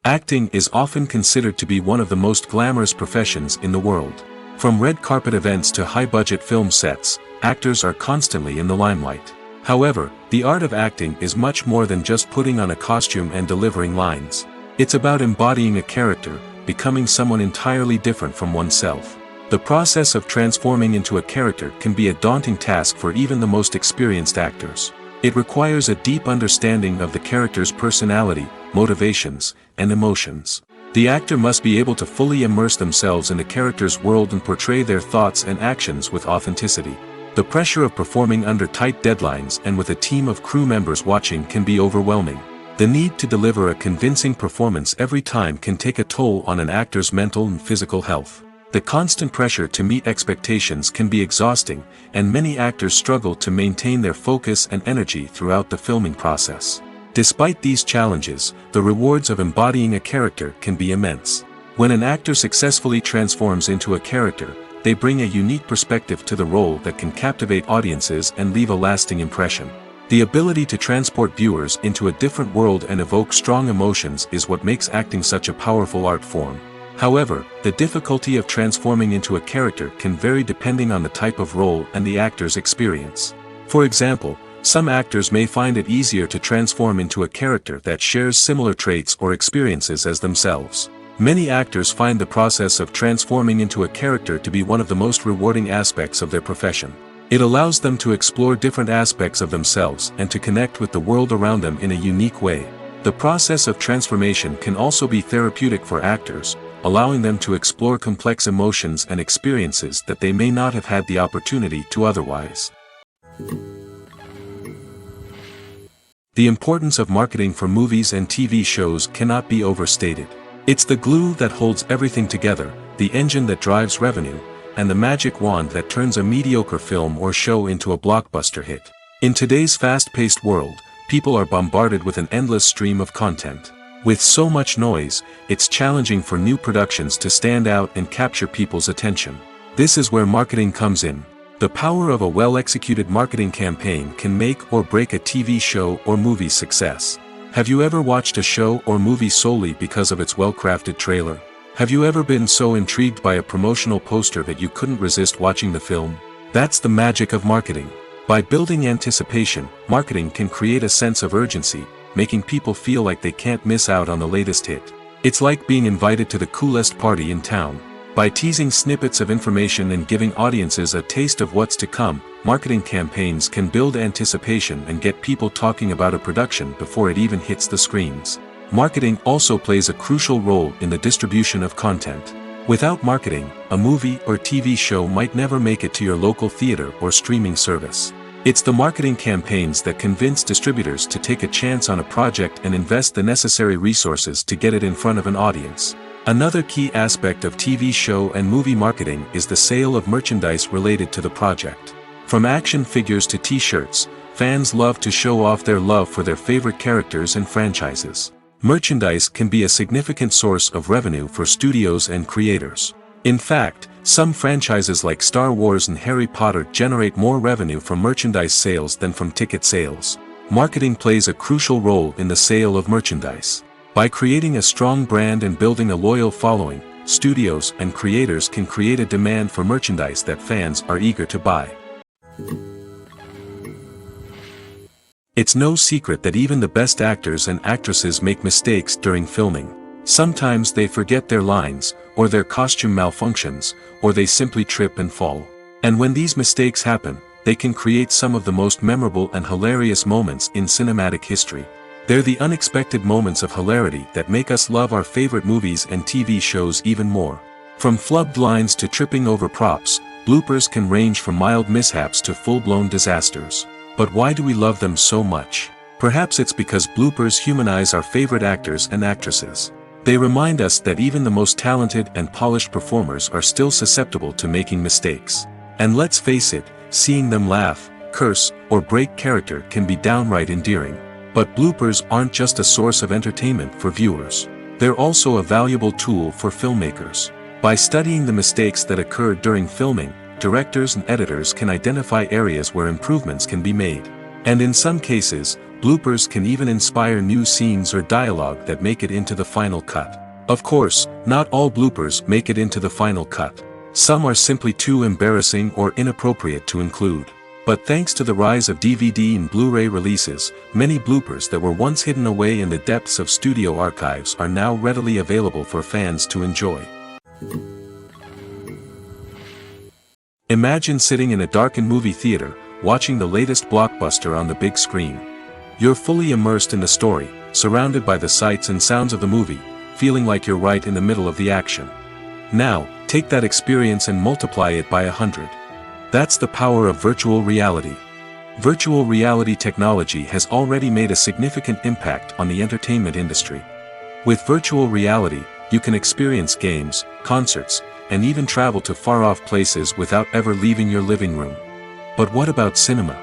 Acting is often considered to be one of the most glamorous professions in the world. From red carpet events to high-budget film sets, actors are constantly in the limelight. However, the art of acting is much more than just putting on a costume and delivering lines. It's about embodying a character, becoming someone entirely different from oneself. The process of transforming into a character can be a daunting task for even the most experienced actors. It requires a deep understanding of the character's personality, motivations, and emotions. The actor must be able to fully immerse themselves in the character's world and portray their thoughts and actions with authenticity. The pressure of performing under tight deadlines and with a team of crew members watching can be overwhelming. The need to deliver a convincing performance every time can take a toll on an actor's mental and physical health. The constant pressure to meet expectations can be exhausting, and many actors struggle to maintain their focus and energy throughout the filming process. Despite these challenges, the rewards of embodying a character can be immense. When an actor successfully transforms into a character, they bring a unique perspective to the role that can captivate audiences and leave a lasting impression. The ability to transport viewers into a different world and evoke strong emotions is what makes acting such a powerful art form. However, the difficulty of transforming into a character can vary depending on the type of role and the actor's experience. For example, some actors may find it easier to transform into a character that shares similar traits or experiences as themselves. Many actors find the process of transforming into a character to be one of the most rewarding aspects of their profession. It allows them to explore different aspects of themselves and to connect with the world around them in a unique way. The process of transformation can also be therapeutic for actors, allowing them to explore complex emotions and experiences that they may not have had the opportunity to otherwise. The importance of marketing for movies and TV shows cannot be overstated. It's the glue that holds everything together, the engine that drives revenue, and the magic wand that turns a mediocre film or show into a blockbuster hit. In today's fast-paced world, people are bombarded with an endless stream of content. With so much noise, it's challenging for new productions to stand out and capture people's attention. This is where marketing comes in. The power of a well-executed marketing campaign can make or break a TV show or movie's success. Have you ever watched a show or movie solely because of its well-crafted trailer? Have you ever been so intrigued by a promotional poster that you couldn't resist watching the film? That's the magic of marketing. By building anticipation, marketing can create a sense of urgency, making people feel like they can't miss out on the latest hit. It's like being invited to the coolest party in town. By teasing snippets of information and giving audiences a taste of what's to come, marketing campaigns can build anticipation and get people talking about a production before it even hits the screens. Marketing also plays a crucial role in the distribution of content. Without marketing, a movie or TV show might never make it to your local theater or streaming service. It's the marketing campaigns that convince distributors to take a chance on a project and invest the necessary resources to get it in front of an audience. Another key aspect of TV show and movie marketing is the sale of merchandise related to the project. From action figures to t-shirts, fans love to show off their love for their favorite characters and franchises. Merchandise can be a significant source of revenue for studios and creators. In fact, some franchises like Star Wars and Harry Potter generate more revenue from merchandise sales than from ticket sales. Marketing plays a crucial role in the sale of merchandise. By creating a strong brand and building a loyal following, studios and creators can create a demand for merchandise that fans are eager to buy. It's no secret that even the best actors and actresses make mistakes during filming. Sometimes they forget their lines, or their costume malfunctions, or they simply trip and fall. And when these mistakes happen, they can create some of the most memorable and hilarious moments in cinematic history. They're the unexpected moments of hilarity that make us love our favorite movies and TV shows even more. From flubbed lines to tripping over props, bloopers can range from mild mishaps to full-blown disasters. But why do we love them so much? Perhaps it's because bloopers humanize our favorite actors and actresses. They remind us that even the most talented and polished performers are still susceptible to making mistakes. And let's face it, seeing them laugh, curse, or break character can be downright endearing. But bloopers aren't just a source of entertainment for viewers. They're also a valuable tool for filmmakers. By studying the mistakes that occurred during filming, directors and editors can identify areas where improvements can be made. And in some cases, bloopers can even inspire new scenes or dialogue that make it into the final cut. Of course, not all bloopers make it into the final cut. Some are simply too embarrassing or inappropriate to include. But thanks to the rise of DVD and Blu-ray releases, many bloopers that were once hidden away in the depths of studio archives are now readily available for fans to enjoy. Imagine sitting in a darkened movie theater, watching the latest blockbuster on the big screen. You're fully immersed in the story, surrounded by the sights and sounds of the movie, feeling like you're right in the middle of the action. Now, take that experience and multiply it by 100. That's the power of virtual reality. Virtual reality technology has already made a significant impact on the entertainment industry. With virtual reality, you can experience games, concerts, and even travel to far-off places without ever leaving your living room. But what about cinema?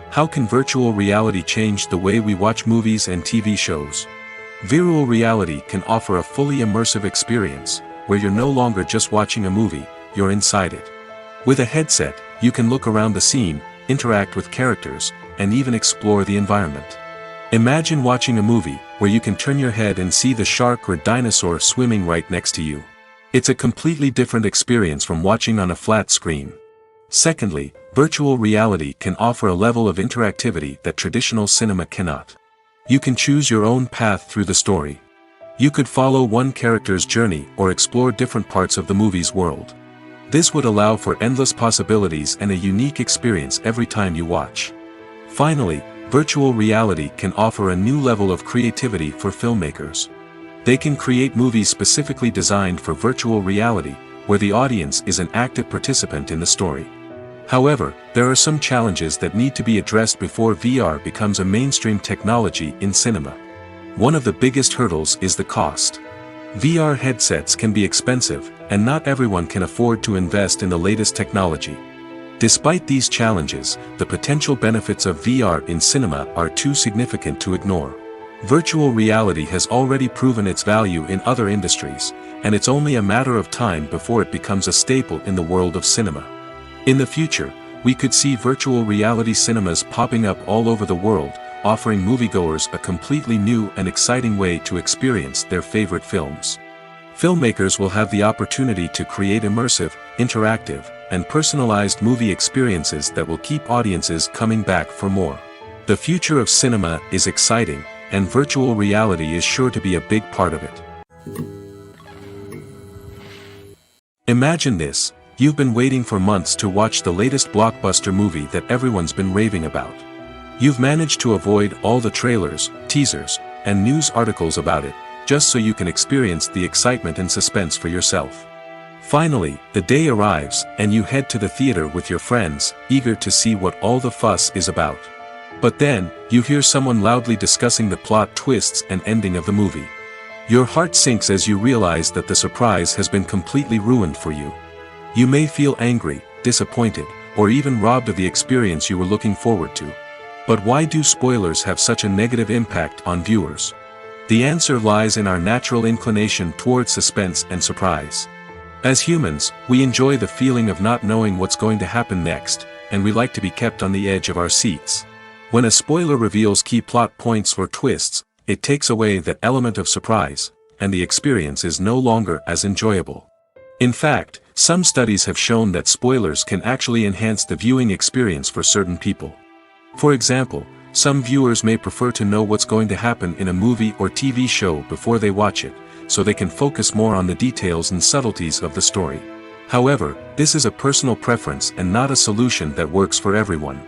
How can virtual reality change the way we watch movies and TV shows? Virtual reality can offer a fully immersive experience, where you're no longer just watching a movie, you're inside it. With a headset, you can look around the scene, interact with characters, and even explore the environment. Imagine watching a movie, where you can turn your head and see the shark or dinosaur swimming right next to you. It's a completely different experience from watching on a flat screen. Secondly, virtual reality can offer a level of interactivity that traditional cinema cannot. You can choose your own path through the story. You could follow one character's journey or explore different parts of the movie's world. This would allow for endless possibilities and a unique experience every time you watch. Finally, virtual reality can offer a new level of creativity for filmmakers. They can create movies specifically designed for virtual reality, where the audience is an active participant in the story. However, there are some challenges that need to be addressed before VR becomes a mainstream technology in cinema. One of the biggest hurdles is the cost. VR headsets can be expensive, and not everyone can afford to invest in the latest technology. Despite these challenges, the potential benefits of VR in cinema are too significant to ignore. Virtual reality has already proven its value in other industries, and it's only a matter of time before it becomes a staple in the world of cinema. In the future, we could see virtual reality cinemas popping up all over the world, offering moviegoers a completely new and exciting way to experience their favorite films. Filmmakers will have the opportunity to create immersive, interactive, and personalized movie experiences that will keep audiences coming back for more. The future of cinema is exciting, and virtual reality is sure to be a big part of it. Imagine this: you've been waiting for months to watch the latest blockbuster movie that everyone's been raving about. You've managed to avoid all the trailers, teasers, and news articles about it, just so you can experience the excitement and suspense for yourself. Finally, the day arrives, and you head to the theater with your friends, eager to see what all the fuss is about. But then, you hear someone loudly discussing the plot twists and ending of the movie. Your heart sinks as you realize that the surprise has been completely ruined for you. You may feel angry, disappointed, or even robbed of the experience you were looking forward to. But why do spoilers have such a negative impact on viewers? The answer lies in our natural inclination towards suspense and surprise. As humans, we enjoy the feeling of not knowing what's going to happen next, and we like to be kept on the edge of our seats. When a spoiler reveals key plot points or twists, it takes away that element of surprise, and the experience is no longer as enjoyable. In fact, some studies have shown that spoilers can actually enhance the viewing experience for certain people. For example, some viewers may prefer to know what's going to happen in a movie or TV show before they watch it, so they can focus more on the details and subtleties of the story. However, this is a personal preference and not a solution that works for everyone.